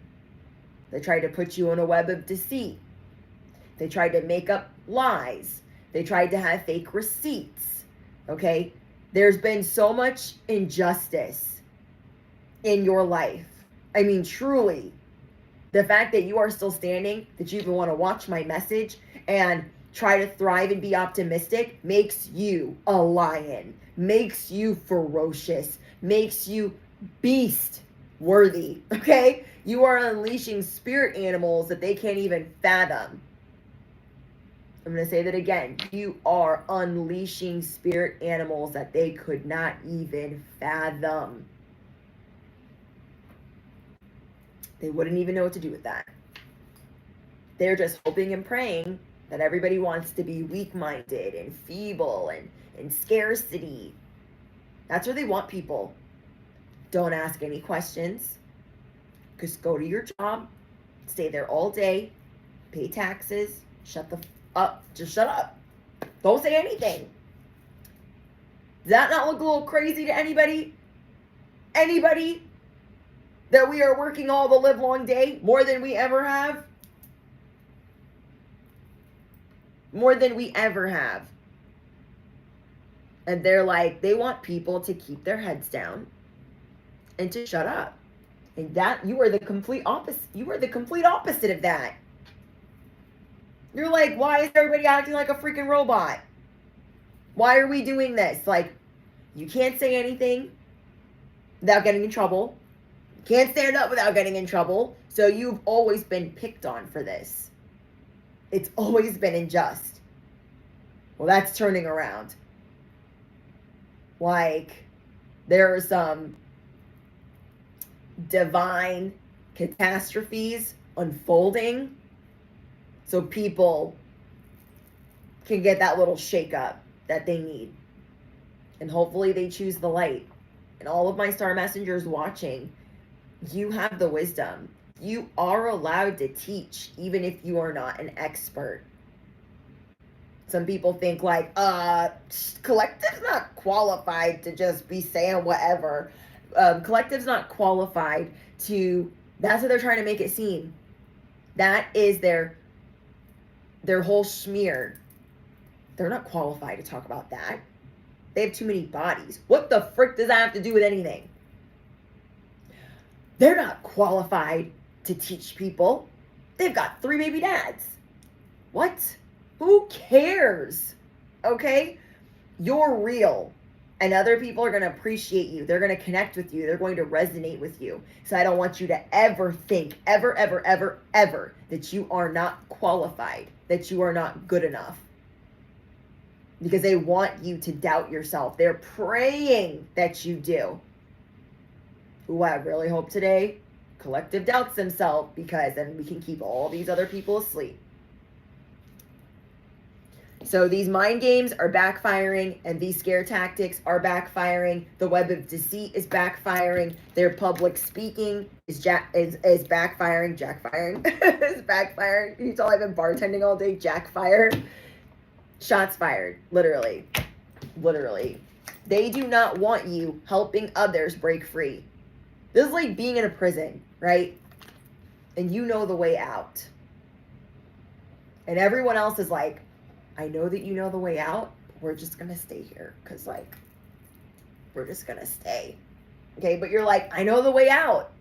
They tried to put you in a web of deceit. They tried to make up lies. They tried to have fake receipts. Okay? There's been so much injustice in your life. I mean, truly. The fact that you are still standing, that you even want to watch my message and try to thrive and be optimistic makes you a lion, makes you ferocious, makes you beast worthy, okay? You are unleashing spirit animals that they can't even fathom. I'm going to say that again. You are unleashing spirit animals that they could not even fathom. They wouldn't even know what to do with that. They're just hoping and praying that everybody wants to be weak-minded and feeble and in scarcity. That's where they want people. Don't ask any questions. Just go to your job, stay there all day, pay taxes, shut the up, just shut up. Don't say anything. Does that not look a little crazy to anybody? Anybody? That we are working all the live long day more than we ever have? More than we ever have. And they're like, they want people to keep their heads down and to shut up. And that, you are the complete opposite. You are the complete opposite of that. You're like, why is everybody acting like a freaking robot? Why are we doing this? Like, you can't say anything without getting in trouble. You can't stand up without getting in trouble. So you've always been picked on for this. It's always been unjust. Well, that's turning around. Like, there are some divine catastrophes unfolding so people can get that little shake up that they need. And hopefully they choose the light. And all of my star messengers watching, you have the wisdom. You are allowed to teach, even if you are not an expert. Some people think like, collective's not qualified to just be saying whatever. Collective's not qualified to, that's what they're trying to make it seem. That is their their whole smear, they're not qualified to talk about that. They have too many bodies. What the frick does that have to do with anything? They're not qualified to teach people. They've got 3 baby dads. What? Who cares? Okay? You're real. And other people are going to appreciate you. They're going to connect with you. They're going to resonate with you. So I don't want you to ever think, ever, that you are not qualified, that you are not good enough. Because they want you to doubt yourself. They're praying that you do. Ooh, I really hope today Collective doubts themselves, because then we can keep all these other people asleep. So these mind games are backfiring, and these scare tactics are backfiring. The web of deceit is backfiring. Their public speaking is backfiring. Jackfiring is backfiring. You tell I've been bartending all day. Jackfire. Shots fired. Literally. They do not want you helping others break free. This is like being in a prison, right? And you know the way out. And everyone else is like, I know that you know the way out. We're just going to stay here because, like, we're just going to stay. Okay, but you're like, I know the way out.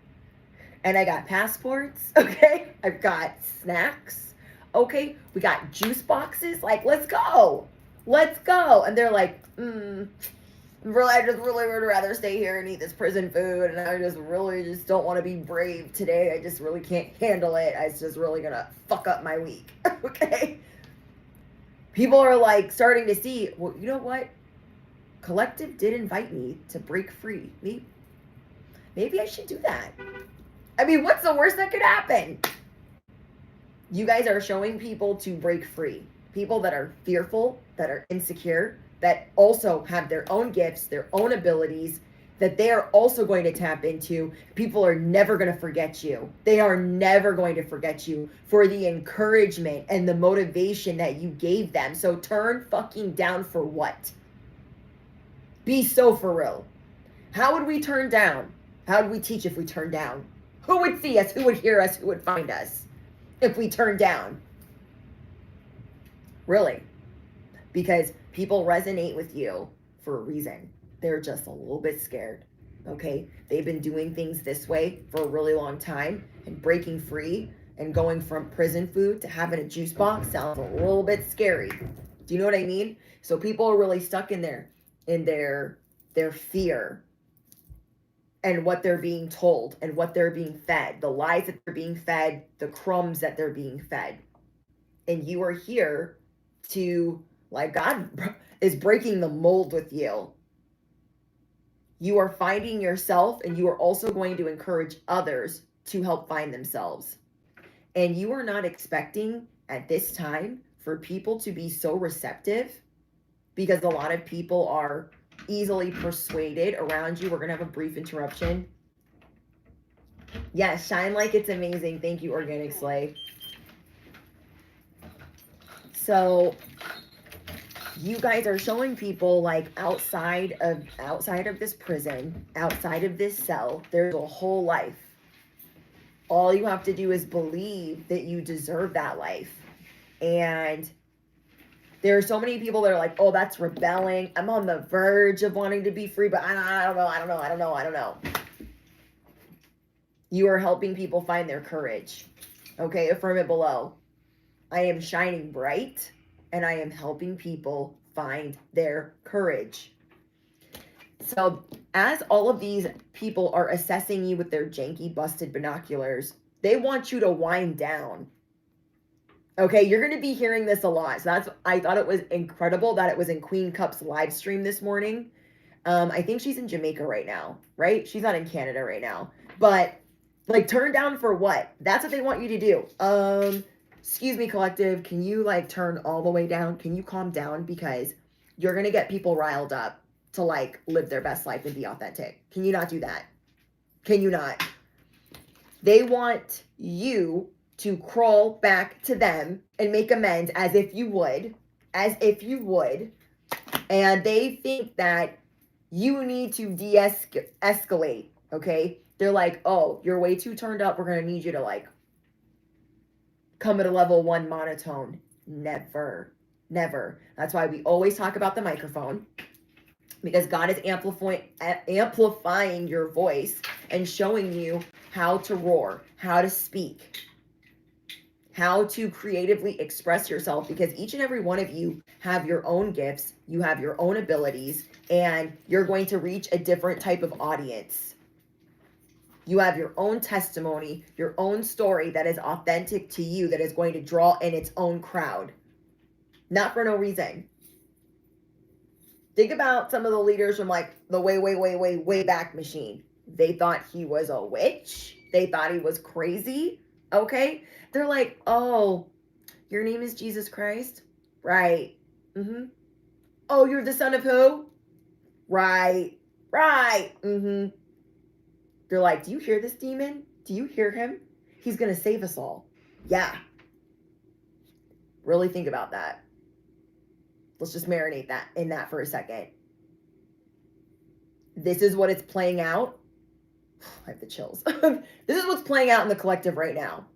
And I got passports, okay? I've got snacks, okay? We got juice boxes. Like, let's go. And they're like, I just really would rather stay here and eat this prison food. And I just don't want to be brave today. I just really can't handle it. It's just really going to fuck up my week, okay? People are like starting to see, well, you know what? Collective did invite me to break free. Maybe I should do that. I mean, what's the worst that could happen? You guys are showing people to break free. People that are fearful, that are insecure, that also have their own gifts, their own abilities, that they are also going to tap into. People are never going to forget you. They are never going to forget you for the encouragement and the motivation that you gave them. So turn fucking down for what? Be so for real. How would we turn down? How would we teach if we turned down? Who would see us? Who would hear us? Who would find us if we turned down? Really? Because people resonate with you for a reason. They're just a little bit scared, okay? They've been doing things this way for a really long time, and breaking free and going from prison food to having a juice box sounds a little bit scary. Do you know what I mean? So people are really stuck in their fear and what they're being told and what they're being fed, the lies that they're being fed, the crumbs that they're being fed. And you are here to, like, God is breaking the mold with you. You are finding yourself, and you are also going to encourage others to help find themselves. And you are not expecting at this time for people to be so receptive, because a lot of people are easily persuaded around you. We're going to have a brief interruption. Yes, shine like it's amazing. Thank you, Organic Slay. So you guys are showing people, like, outside of this prison, outside of this cell, there's a whole life. All you have to do is believe that you deserve that life. And there are so many people that are like, oh, that's rebelling. I'm on the verge of wanting to be free, but I don't know. You are helping people find their courage. Okay, affirm it below. I am shining bright, and I am helping people find their courage. So as all of these people are assessing you with their janky, busted binoculars, they want you to wind down. Okay, you're going to be hearing this a lot. So I thought it was incredible that it was in Queen Cup's live stream this morning. I think she's in Jamaica right now, right? She's not in Canada right now. But, like, turn down for what? That's what they want you to do. Excuse me, Collective, can you, like, turn all the way down? Can you calm down? Because you're going to get people riled up to, like, live their best life and be authentic. Can you not do that? Can you not? They want you to crawl back to them and make amends as if you would. And they think that you need to de-escalate, okay? They're like, oh, you're way too turned up. We're going to need you to, like, come at a level 1 monotone. Never. Never. That's why we always talk about the microphone, because God is amplifying your voice and showing you how to roar, how to speak, how to creatively express yourself, because each and every one of you have your own gifts, you have your own abilities, and you're going to reach a different type of audience. You have your own testimony, your own story that is authentic to you, that is going to draw in its own crowd. Not for no reason. Think about some of the leaders from like the way back machine. They thought he was a witch. They thought he was crazy. Okay? They're like, oh, your name is Jesus Christ? Right. Mm-hmm. Oh, you're the son of who? Right. Right. Mm-hmm. They're like, do you hear this demon? Do you hear him? He's going to save us all. Yeah. Really think about that. Let's just marinate that in that for a second. This is what it's playing out. I have the chills. This is what's playing out in the collective right now.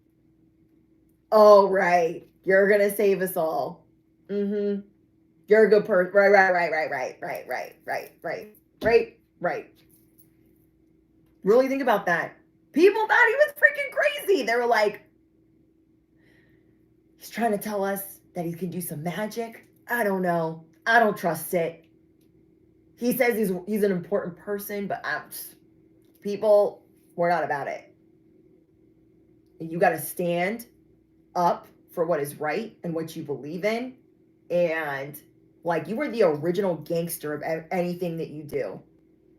Oh, right. You're going to save us all. Mm-hmm. You're a good person. Right. Really think about that. People thought he was freaking crazy. They were like, he's trying to tell us that he can do some magic. I don't know. I don't trust it. He says he's an important person, but people, we're not about it. You got to stand up for what is right and what you believe in. And like, you are the original gangster of anything that you do.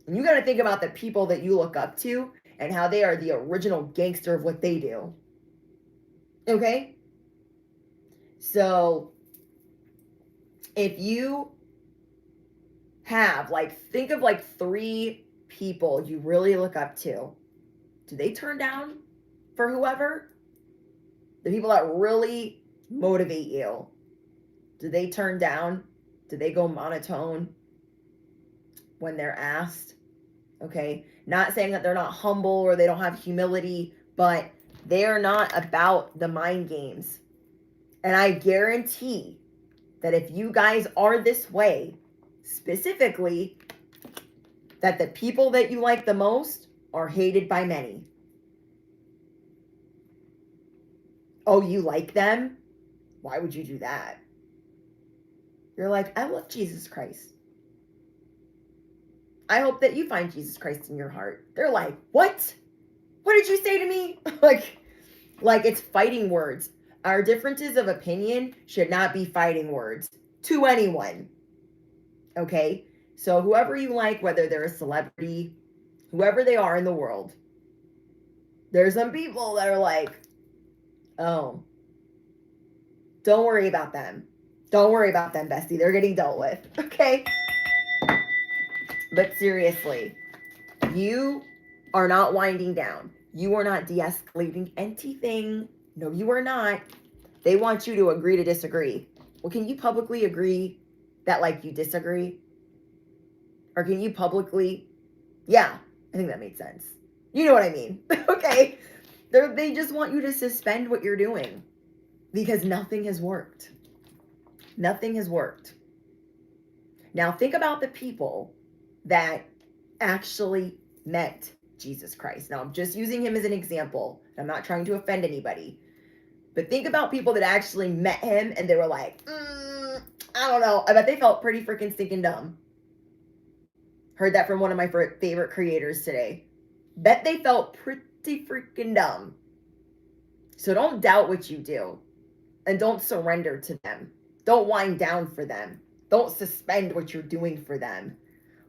And you got to think about the people that you look up to and how they are the original gangster of what they do. Okay? So if you have, like, think of like 3 people you really look up to. Do they turn down for whoever? The people that really motivate you. Do they turn down? Do they go monotone when they're asked? Okay? Not saying that they're not humble or they don't have humility, but they're not about the mind games. And I guarantee that if you guys are this way, specifically, that the people that you like the most are hated by many. Oh, you like them? Why would you do that? You're like, I love Jesus Christ. I hope that you find Jesus Christ in your heart. They're like, what? What did you say to me? like it's fighting words. Our differences of opinion should not be fighting words to anyone. Okay? So whoever you like, whether they're a celebrity, whoever they are in the world, there's some people that are like, oh, don't worry about them. Don't worry about them, bestie. They're getting dealt with. Okay? But seriously, you are not winding down. You are not de-escalating anything. No, you are not. They want you to agree to disagree. Well, can you publicly agree that, like, you disagree? Or can you publicly? Yeah, I think that made sense. You know what I mean. Okay? They just want you to suspend what you're doing because nothing has worked. Nothing has worked. Now, think about the people that actually met Jesus Christ. Now, I'm just using him as an example. I'm not trying to offend anybody. But think about people that actually met him and they were like, I don't know. I bet they felt pretty freaking stinking dumb. Heard that from one of my favorite creators today. Bet they felt pretty freaking dumb. So don't doubt what you do. And don't surrender to them. Don't wind down for them. Don't suspend what you're doing for them.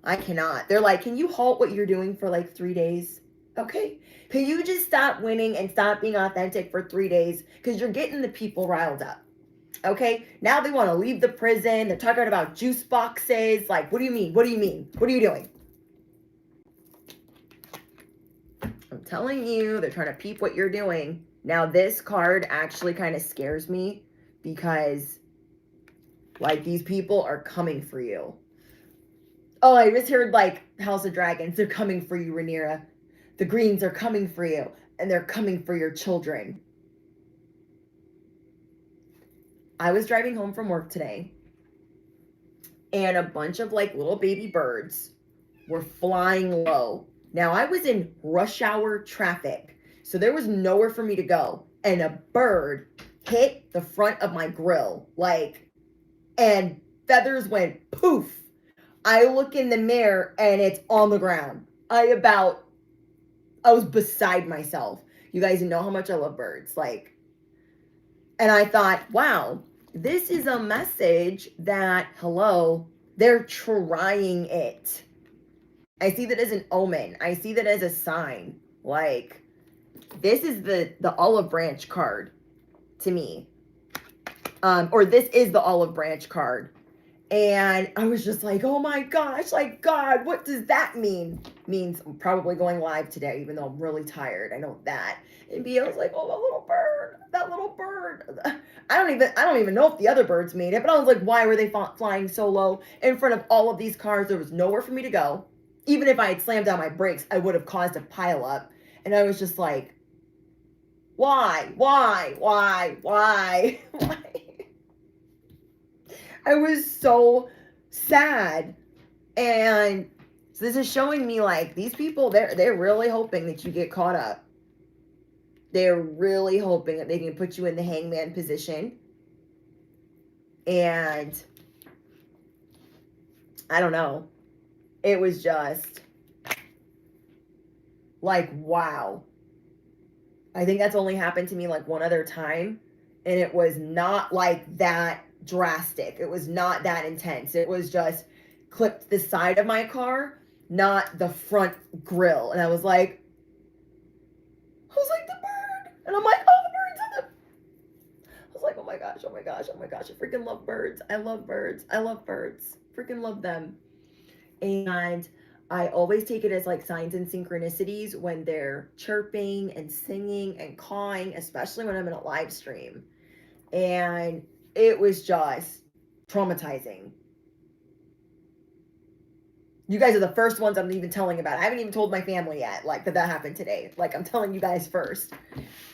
I cannot. They're like, can you halt what you're doing for like 3 days? Okay. Can you just stop winning and stop being authentic for 3 days? Because you're getting the people riled up. Okay. Now they want to leave the prison. They're talking about juice boxes. Like, what do you mean? What do you mean? What are you doing? I'm telling you, they're trying to peep what you're doing. Now, this card actually kind of scares me because, like, these people are coming for you. Oh, I just heard, like, House of Dragons. They're coming for you, Rhaenyra. The Greens are coming for you. And they're coming for your children. I was driving home from work today, and a bunch of like little baby birds were flying low. Now I was in rush hour traffic, so there was nowhere for me to go. And a bird hit the front of my grill, like, and feathers went poof. I look in the mirror and it's on the ground. I was beside myself. You guys know how much I love birds. Like, and I thought, wow, this is a message that, hello, they're trying it. I see that as an omen. I see that as a sign. Like, this is the olive branch card to me. Or this is the olive branch card. And I was just like, oh my gosh, like, God, what does that mean? Means I'm probably going live today, even though I'm really tired. I know that. And Bia was like, oh, that little bird. I don't even know if the other birds made it, but I was like, why were they flying so low in front of all of these cars? There was nowhere for me to go. Even if I had slammed down my brakes, I would have caused a pileup. And I was just like, why? I was so sad. And so this is showing me like these people, they're really hoping that you get caught up. They're really hoping that they can put you in the hangman position. And I don't know. It was just like, wow. I think that's only happened to me like one other time. And it was not like that drastic. It was not that intense. It was just clipped the side of my car, not the front grill. And I was like, the bird. And I'm like, oh, the bird's on the... I was like, oh my gosh, I freaking love birds. I love birds. Freaking love them. And I always take it as like signs and synchronicities when they're chirping and singing and cawing, especially when I'm in a live stream. And it was just traumatizing. You guys are the first ones I'm even telling about. I haven't even told my family yet, like, that happened today. Like, I'm telling you guys first.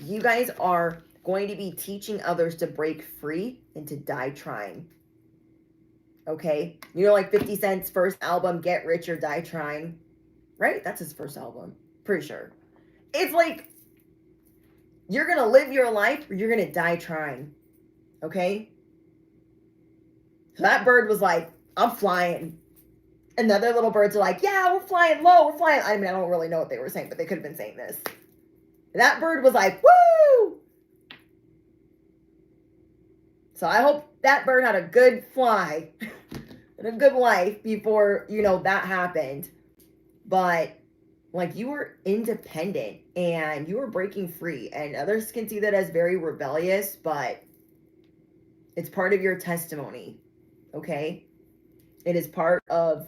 You guys are going to be teaching others to break free and to die trying. Okay? You know, like 50 Cent's first album, Get Rich or Die Trying? Right? That's his first album. Pretty sure. It's like, you're going to live your life or you're going to die trying. Okay? So that bird was like, I'm flying. And the other little birds are like, yeah, we're flying low, we're flying. I mean, I don't really know what they were saying, but they could have been saying this. And that bird was like, woo! So I hope that bird had a good fly and a good life before, you know, that happened. But, like, you were independent and you were breaking free. And others can see that as very rebellious, but it's part of your testimony, okay? It is part of...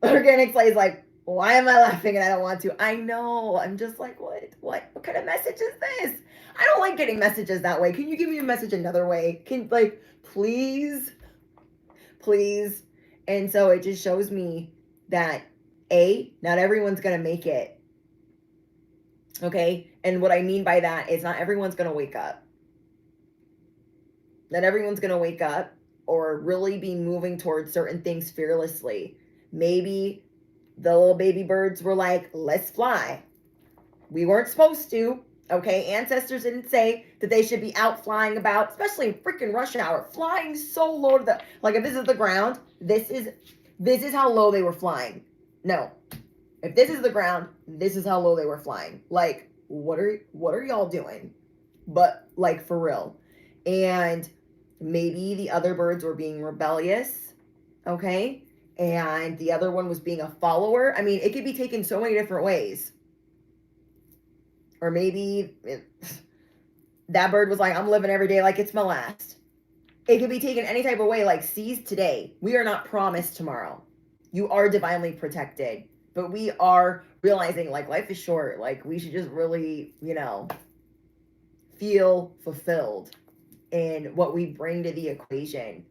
Organic Slay's like, why am I laughing and I don't want to? I know. I'm just like, what kind of message is this? I don't like getting messages that way. Can you give me a message another way? Please? And so it just shows me that not everyone's going to make it. Okay? And what I mean by that is not everyone's going to wake up. Not everyone's going to wake up or really be moving towards certain things fearlessly. Maybe the little baby birds were like, let's fly. We weren't supposed to. Okay, ancestors didn't say that they should be out flying about, especially in freaking rush hour, flying so low to the, like, if this is the ground, this is how low they were flying. No, if this is the ground, this is how low they were flying. Like, what are y'all doing? But like, for real. And maybe the other birds were being rebellious. Okay. And the other one was being a follower. I mean, it could be taken so many different ways. Or maybe that bird was like, I'm living every day like it's my last. It could be taken any type of way, like seize today. We are not promised tomorrow. You are divinely protected. But we are realizing, like, life is short. Like, we should just really, you know, feel fulfilled in what we bring to the equation.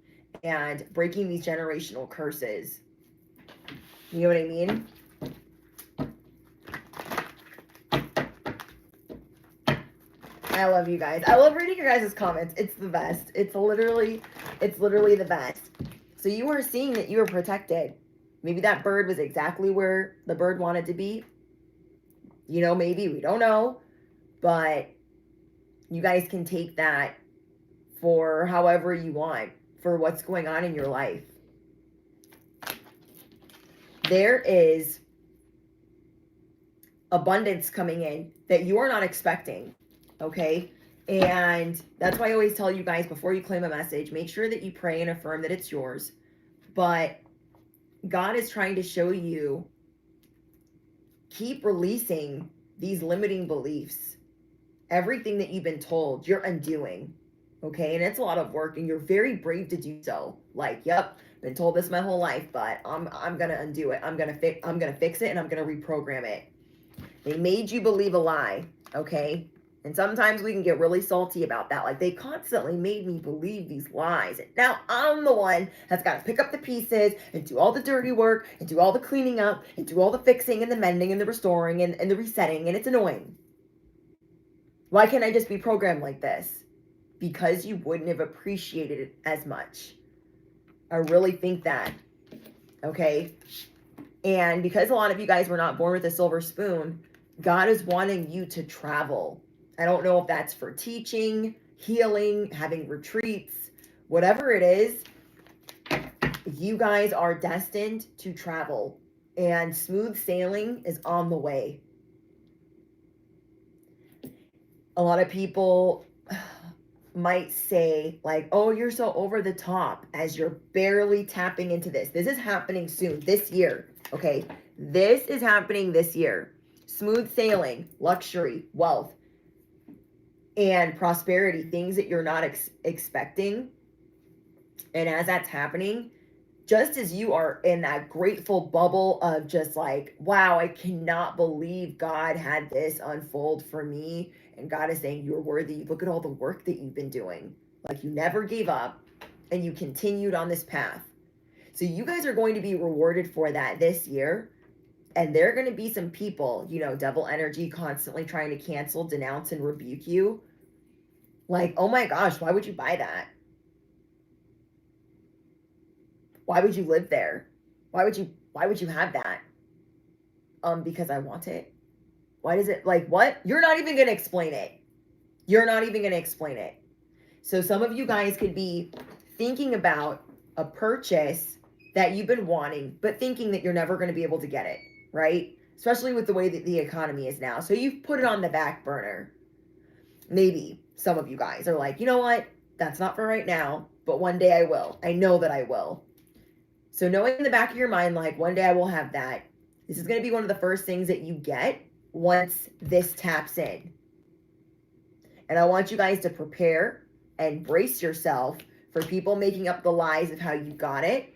And breaking these generational curses. You know what I mean? I love you guys. I love reading your guys' comments. It's the best. It's literally the best. So you are seeing that you are protected. Maybe that bird was exactly where the bird wanted to be. You know, maybe, we don't know. But you guys can take that for however you want, for what's going on in your life. There is abundance coming in that you are not expecting, okay? And that's why I always tell you guys, before you claim a message, make sure that you pray and affirm that it's yours. But God is trying to show you, keep releasing these limiting beliefs. Everything that you've been told, you're undoing, okay? And it's a lot of work, and you're very brave to do so. Like, yep, been told this my whole life, but I'm gonna undo it. I'm gonna fix it, and I'm gonna reprogram it. They made you believe a lie, okay? And sometimes we can get really salty about that. Like, they constantly made me believe these lies. And now I'm the one that's got to pick up the pieces and do all the dirty work and do all the cleaning up and do all the fixing and the mending and the restoring and the resetting. And it's annoying. Why can't I just be programmed like this? Because you wouldn't have appreciated it as much. I really think that, okay? And because a lot of you guys were not born with a silver spoon, God is wanting you to travel. I don't know if that's for teaching, healing, having retreats, whatever it is, you guys are destined to travel, and smooth sailing is on the way. A lot of people might say, like, oh, you're so over the top, as you're barely tapping into this. This is happening soon, this year, okay? This is happening this year. Smooth sailing, luxury, wealth, and prosperity, things that you're not expecting. And as that's happening, just as you are in that grateful bubble of just like, wow, I cannot believe God had this unfold for me. And God is saying, you're worthy. Look at all the work that you've been doing. Like, you never gave up and you continued on this path. So you guys are going to be rewarded for that this year. And there are going to be some people, you know, devil energy, constantly trying to cancel, denounce, and rebuke you. Like, oh my gosh, why would you buy that? Why would you live there? Why would you have that? Because I want it. Why does it, like, what? You're not even going to explain it. You're not even going to explain it. So some of you guys could be thinking about a purchase that you've been wanting, but thinking that you're never going to be able to get it, right? Especially with the way that the economy is now. So you've put it on the back burner. Maybe some of you guys are like, you know what? That's not for right now, but one day I will. I know that I will. So knowing in the back of your mind, like, one day I will have that. This is going to be one of the first things that you get once this taps in. And I want you guys to prepare and brace yourself for people making up the lies of how you got it,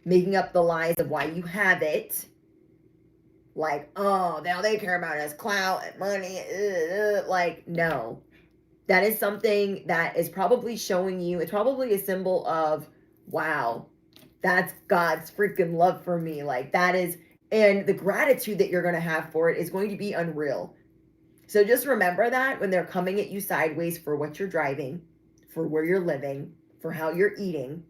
making up the lies of why you have it. Like, oh, now they care about us, clout and money. Like, no. That is something that is probably showing you, it's probably a symbol of, wow, that's God's freaking love for me. Like, that is, and the gratitude that you're going to have for it is going to be unreal. So just remember that when they're coming at you sideways for what you're driving, for where you're living, for how you're eating.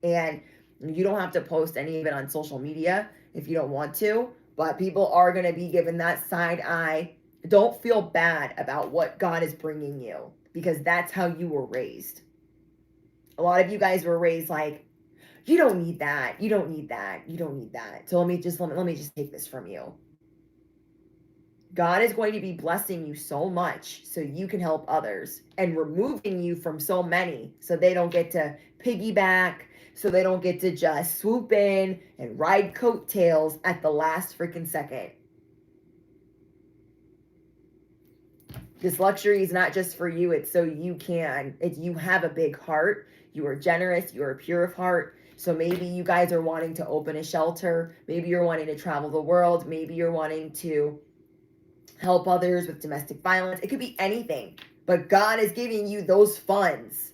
And you don't have to post any of it on social media if you don't want to, but people are going to be given that side eye. Don't feel bad about what God is bringing you, because that's how you were raised. A lot of you guys were raised like, you don't need that. You don't need that. You don't need that. So let me just take this from you. God is going to be blessing you so much so you can help others, and removing you from so many so they don't get to piggyback, so they don't get to just swoop in and ride coattails at the last freaking second. This luxury is not just for you. It's so you can. You have a big heart. You are generous. You are pure of heart. So maybe you guys are wanting to open a shelter. Maybe you're wanting to travel the world. Maybe you're wanting to help others with domestic violence. It could be anything. But God is giving you those funds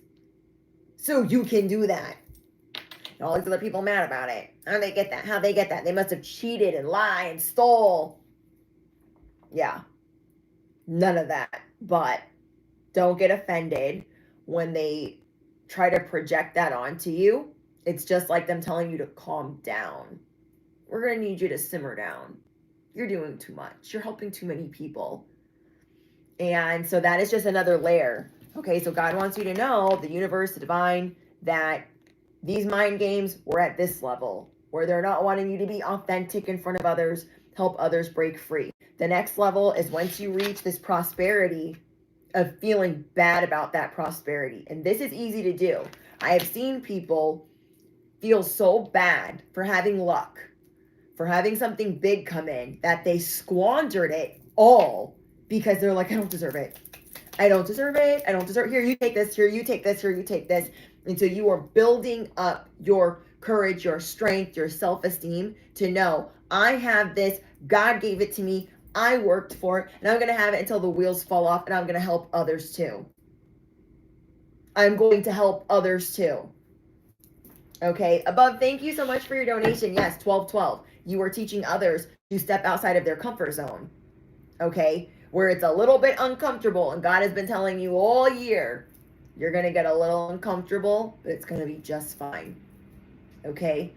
so you can do that. And all these other people mad about it. How do they get that? How'd they get that? They must have cheated and lied and stole. Yeah. None of that. But Don't get offended when they try to project that onto you. It's just like them telling you to calm down. We're going to need you to simmer down. You're doing too much. You're helping too many people. And so that is just another layer. Okay, so God wants you to know, the universe, the divine, that these mind games were at this level where they're not wanting you to be authentic in front of others, help others break free. The next level is once you reach this prosperity of feeling bad about that prosperity. And this is easy to do. I have seen people feel so bad for having luck, for having something big come in, that they squandered it all because they're like, I don't deserve it. I don't deserve it. I don't deserve it. Here, you take this. Here, you take this. Here, you take this. And so you are building up your courage, your strength, your self-esteem to know, I have this. God gave it to me. I worked for it. And I'm going to have it until the wheels fall off. And I'm going to help others too. I'm going to help others too. Okay. Above, thank you so much for your donation. Yes, 1212. You are teaching others to step outside of their comfort zone. Okay. Where it's a little bit uncomfortable, and God has been telling you all year, you're going to get a little uncomfortable, but it's going to be just fine. Okay?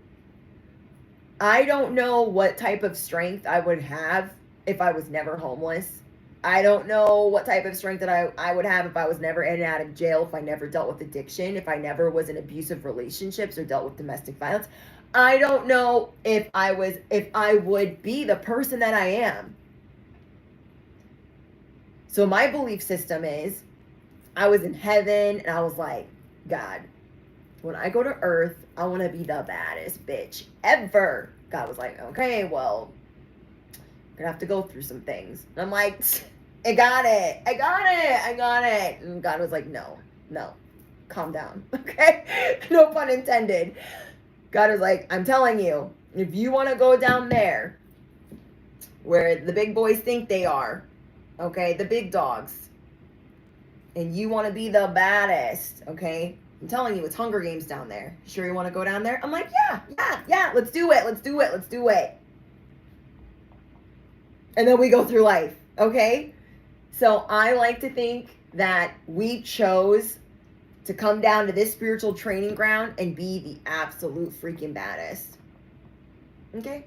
I don't know what type of strength I would have if I was never homeless. I don't know what type of strength that I would have if I was never in and out of jail, if I never dealt with addiction, if I never was in abusive relationships or dealt with domestic violence. I don't know if I would be the person that I am. So my belief system is, I was in heaven and I was like, God, when I go to earth, I want to be the baddest bitch ever. God was like, okay, well, you're going to have to go through some things. And I'm like, I got it. And God was like, no, calm down. Okay. No pun intended. God was like, I'm telling you, if you want to go down there where the big boys think they are, okay, the big dogs, and you want to be the baddest, okay, I'm telling you, it's Hunger Games down there. Sure you want to go down there? I'm like, yeah, let's do it. And then we go through life, okay? So I like to think that we chose to come down to this spiritual training ground and be the absolute freaking baddest, okay?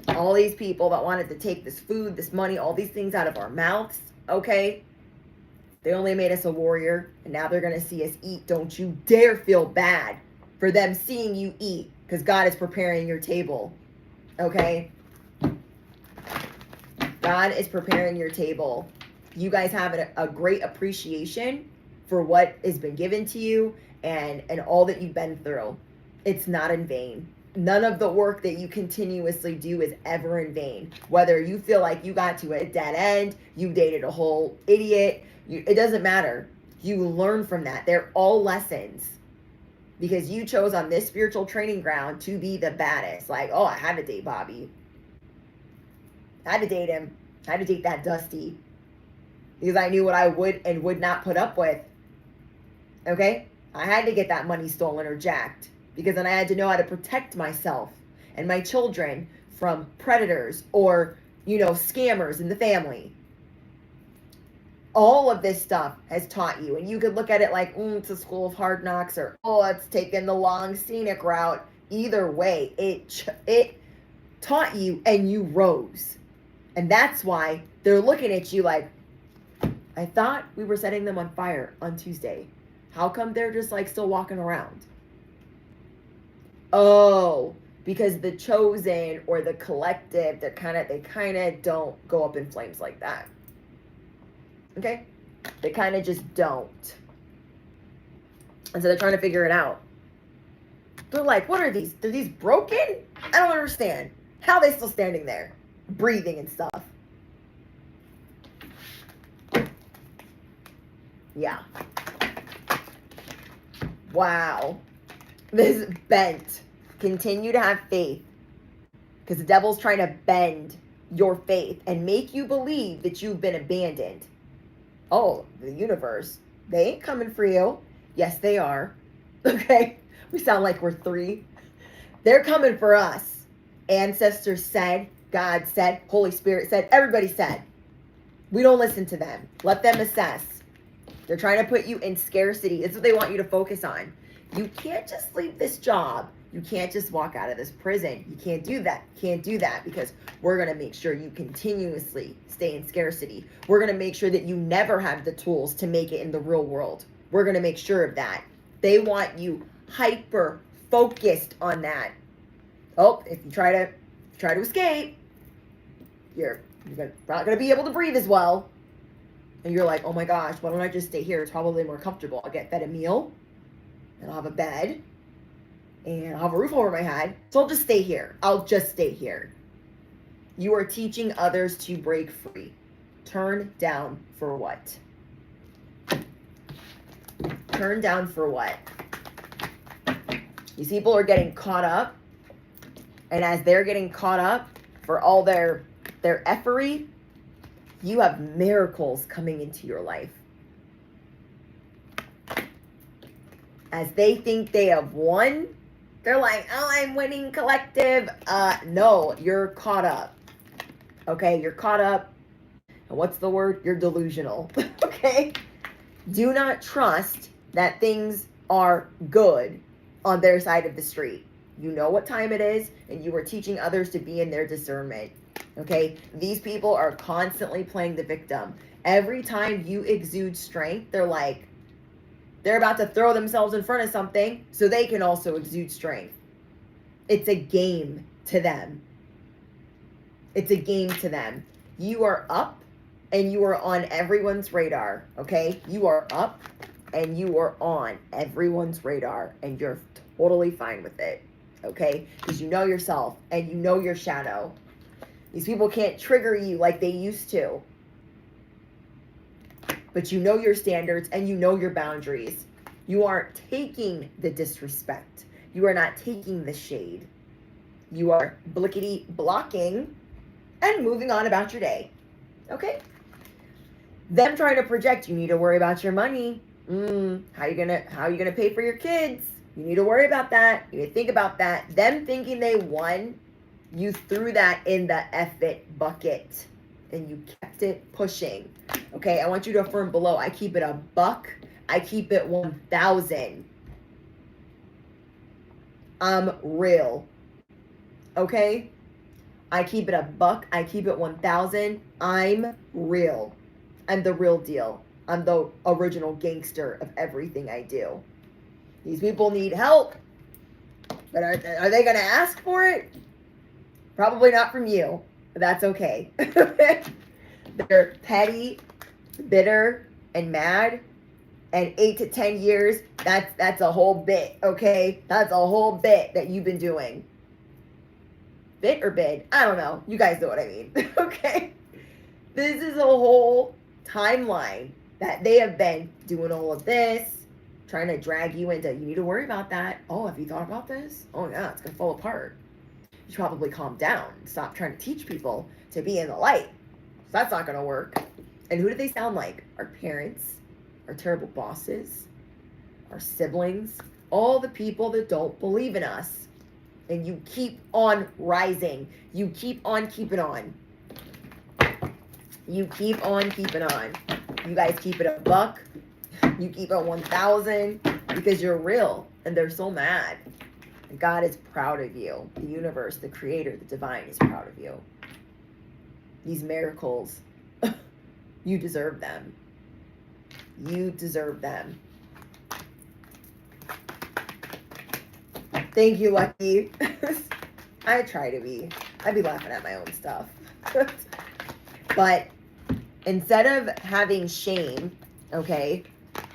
All these people that wanted to take this food, this money, all these things out of our mouths, okay? They only made us a warrior, and now they're going to see us eat. Don't you dare feel bad for them seeing you eat, because God is preparing your table, okay? God is preparing your table. You guys have a great appreciation for what has been given to you and all that you've been through. It's not in vain. None of the work that you continuously do is ever in vain. Whether you feel like you got to a dead end, you dated a whole idiot, it doesn't matter. You learn from that. They're all lessons. Because you chose on this spiritual training ground to be the baddest. Like, oh, I had to date Bobby. I had to date him. I had to date that Dusty. Because I knew what I would and would not put up with. Okay? I had to get that money stolen or jacked. Because then I had to know how to protect myself and my children from predators or, scammers in the family. All of this stuff has taught you. And you could look at it like, it's a school of hard knocks, or, it's taken the long scenic route. Either way, it taught you and you rose. And that's why they're looking at you like, I thought we were setting them on fire on Tuesday. How come they're just still walking around? Oh, because the chosen or the collective, they kind of don't go up in flames like that. Okay? They kind of just don't. And so they're trying to figure it out. They're like, what are these? Are these broken? I don't understand. How are they still standing there? Breathing and stuff. Yeah. Wow. This bent. Continue to have faith. Because the devil's trying to bend your faith and make you believe that you've been abandoned. Oh, the universe. They ain't coming for you. Yes, they are. Okay? We sound like we're three. They're coming for us. Ancestors said, God said, Holy Spirit said, everybody said. We don't listen to them. Let them assess. They're trying to put you in scarcity. It's what they want you to focus on. You can't just leave this job. You can't just walk out of this prison. You can't do that. You can't do that because we're going to make sure you continuously stay in scarcity. We're going to make sure that you never have the tools to make it in the real world. We're going to make sure of that. They want you hyper focused on that. Oh, if you try to escape, you're not going to be able to breathe as well. And you're like, oh my gosh, why don't I just stay here? It's probably more comfortable. I'll get fed a meal, and I'll have a bed, and I'll have a roof over my head. So I'll just stay here. I'll just stay here. You are teaching others to break free. Turn down for what? Turn down for what? These people are getting caught up, and as they're getting caught up for all their effery, you have miracles coming into your life. As they think they have won, they're like, oh, I'm winning collective. No, you're caught up. Okay, you're caught up. And what's the word? You're delusional. Okay? Do not trust that things are good on their side of the street. You know what time it is, and you are teaching others to be in their discernment. Okay? These people are constantly playing the victim. Every time you exude strength, they're about to throw themselves in front of something so they can also exude strength. It's a game to them. It's a game to them. You are up and you are on everyone's radar, okay? You are up and you are on everyone's radar and you're totally fine with it, okay? Because you know yourself and you know your shadow. These people can't trigger you like they used to. But you know your standards and you know your boundaries. You aren't taking the disrespect. You are not taking the shade. You are blickety blocking and moving on about your day. Okay? Them trying to project, you need to worry about your money. How you gonna pay for your kids? You need to worry about that. You need to think about that. Them thinking they won, you threw that in the F it bucket and you kept it pushing. Okay, I want you to affirm below. I keep it a buck. I keep it 1,000. I'm real. Okay? I keep it a buck. I keep it 1,000. I'm real. I'm the real deal. I'm the original gangster of everything I do. These people need help. But are they going to ask for it? Probably not from you. But that's okay. They're petty, bitter, and mad. And 8 to 10 years, that's a whole bit, okay? That's a whole bit that you've been doing. Bit or bid? I don't know. You guys know what I mean. Okay? This is a whole timeline that they have been doing all of this, trying to drag you into, you need to worry about that. Oh, have you thought about this? Oh, yeah, it's going to fall apart. You should probably calm down. Stop trying to teach people to be in the light. So that's not going to work. And who do they sound like? Our parents. Our terrible bosses, our siblings, all the people that don't believe in us. And you keep on rising. You keep on keeping on. You keep on keeping on. You guys keep it a buck. You keep it 1,000 because you're real and they're so mad. And God is proud of you. The universe, the creator, the divine is proud of you. These miracles, you deserve them. You deserve them. Thank you, Lucky. I try to be. I'd be laughing at my own stuff. But instead of having shame, okay,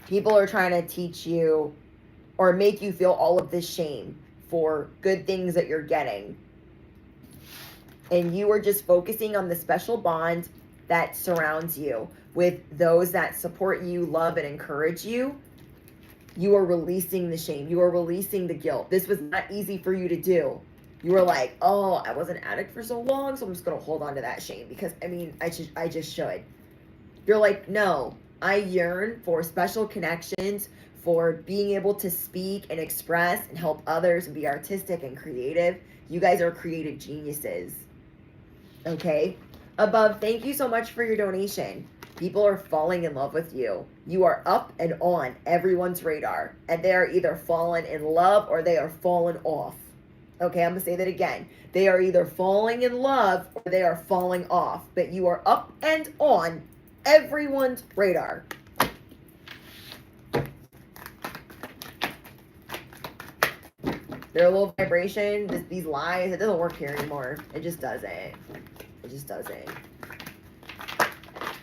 people are trying to teach you or make you feel all of this shame for good things that you're getting. And you are just focusing on the special bond that surrounds you with those that support you, love, and encourage you. You are releasing the shame. You are releasing the guilt. This was not easy for you to do. You were like, oh, I was an addict for so long, so I'm just going to hold on to that shame because, I just should. You're like, no, I yearn for special connections, for being able to speak and express and help others and be artistic and creative. You guys are creative geniuses. Okay? Above, thank you so much for your donation. People are falling in love with you. You are up and on everyone's radar. And they are either fallen in love or they are fallen off. Okay, I'm going to say that again. They are either falling in love or they are falling off. But you are up and on everyone's radar. Their low vibration, these lies, it doesn't work here anymore. It just doesn't. It just doesn't.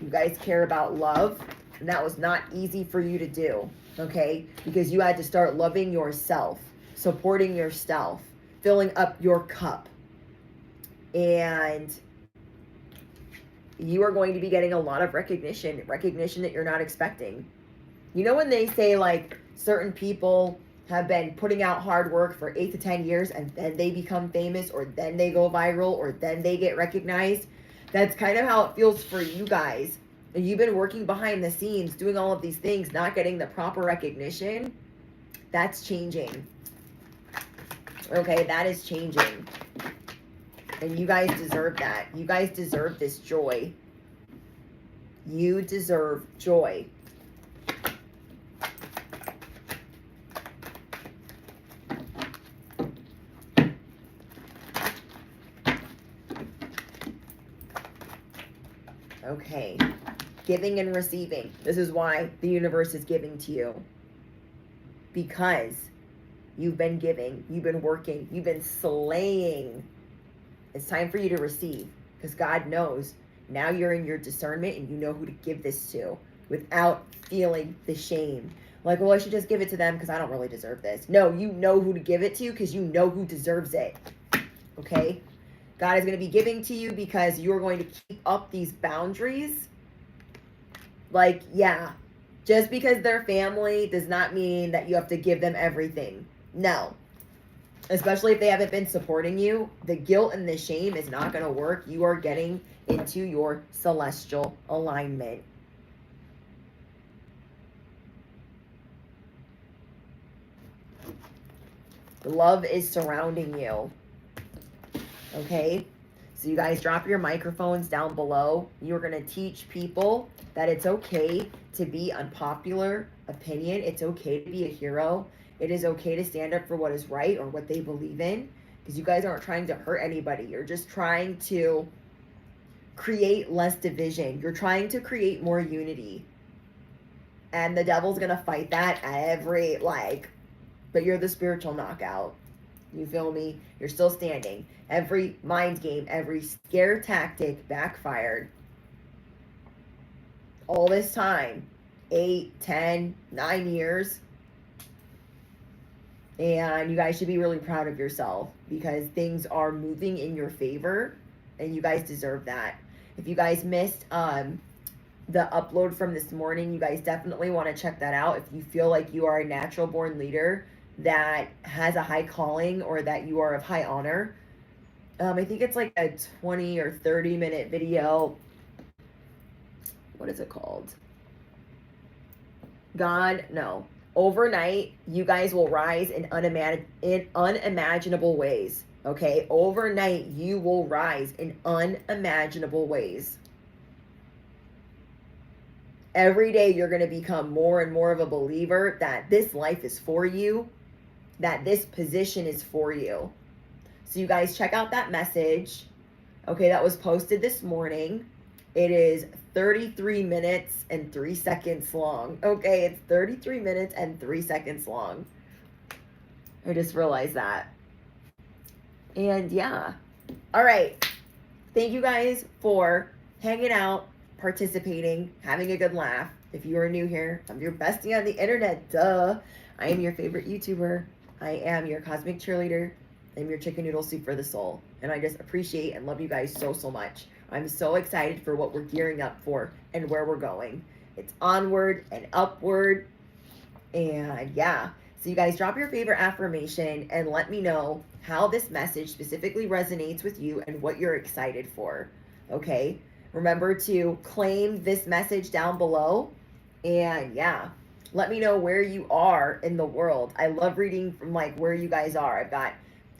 You guys care about love, and that was not easy for you to do, okay? Because you had to start loving yourself, supporting yourself, filling up your cup. And you are going to be getting a lot of recognition that you're not expecting. You know when they say, like, certain people have been putting out hard work for 8 to 10 years and then they become famous, or then they go viral, or then they get recognized? That's kind of how it feels for you guys. And you've been working behind the scenes, doing all of these things, not getting the proper recognition. That's changing. Okay, that is changing. And you guys deserve that. You guys deserve this joy. You deserve joy. Okay, giving and receiving. This is why the universe is giving to you. Because you've been giving, you've been working, you've been slaying. It's time for you to receive, because God knows now you're in your discernment and you know who to give this to without feeling the shame. Like, well, I should just give it to them because I don't really deserve this. No, you know who to give it to because you know who deserves it. Okay? God is going to be giving to you because you're going to keep up these boundaries. Like, yeah, just because they're family does not mean that you have to give them everything. No. Especially if they haven't been supporting you. The guilt and the shame is not going to work. You are getting into your celestial alignment. Love is surrounding you. Okay, so you guys drop your microphones down below. You're going to teach people that it's okay to be unpopular opinion. It's okay to be a hero. It is okay to stand up for what is right or what they believe in, because you guys aren't trying to hurt anybody. You're just trying to create less division. You're trying to create more unity. And the devil's going to fight that every, but you're the spiritual knockout. You feel me? You're still standing. Every mind game, every scare tactic backfired. All this time. 8, 10, 9 years. And you guys should be really proud of yourself because things are moving in your favor and you guys deserve that. If you guys missed the upload from this morning, you guys definitely want to check that out. If you feel like you are a natural born leader that has a high calling or that you are of high honor. I think it's like a 20 or 30 minute video. What is it called? Overnight, you guys will rise in unimaginable ways. Okay? Overnight, you will rise in unimaginable ways. Every day, you're going to become more and more of a believer that this life is for you, that this position is for you. So you guys check out that message. Okay, that was posted this morning. It is 33 minutes and 3 seconds long. Okay, it's 33 minutes and 3 seconds long. I just realized that. And yeah. All right. Thank you guys for hanging out, participating, having a good laugh. If you are new here, I'm your bestie on the internet. Duh. I am your favorite YouTuber. I am your cosmic cheerleader. I'm your chicken noodle soup for the soul. And I just appreciate and love you guys so, so much. I'm so excited for what we're gearing up for and where we're going. It's onward and upward. And yeah. So you guys drop your favorite affirmation and let me know how this message specifically resonates with you and what you're excited for. Okay? Remember to claim this message down below. And yeah. Let me know where you are in the world. I love reading from where you guys are. I've got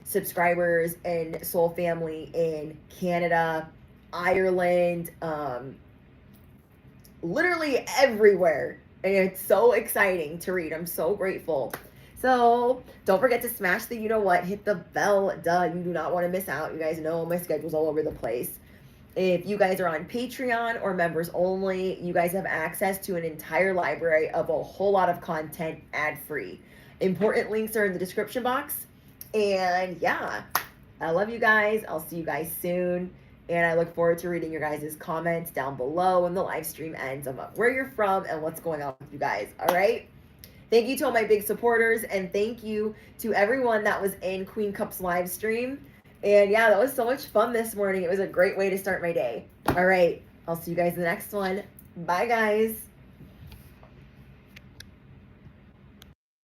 subscribers and soul family in Canada, Ireland, literally everywhere. And it's so exciting to read. I'm so grateful. So don't forget to smash the you know what, hit the bell, duh. You do not want to miss out. You guys know my schedule's all over the place. If you guys are on Patreon or members only, you guys have access to an entire library of a whole lot of content ad free. Important links are in the description box. And yeah, I love you guys. I'll see you guys soon. And I look forward to reading your guys' comments down below when the live stream ends about where you're from and what's going on with you guys. All right. Thank you to all my big supporters, and thank you to everyone that was in Queen Cup's live stream. And yeah, that was so much fun this morning. It was a great way to start my day. All right. I'll see you guys in the next one. Bye, guys.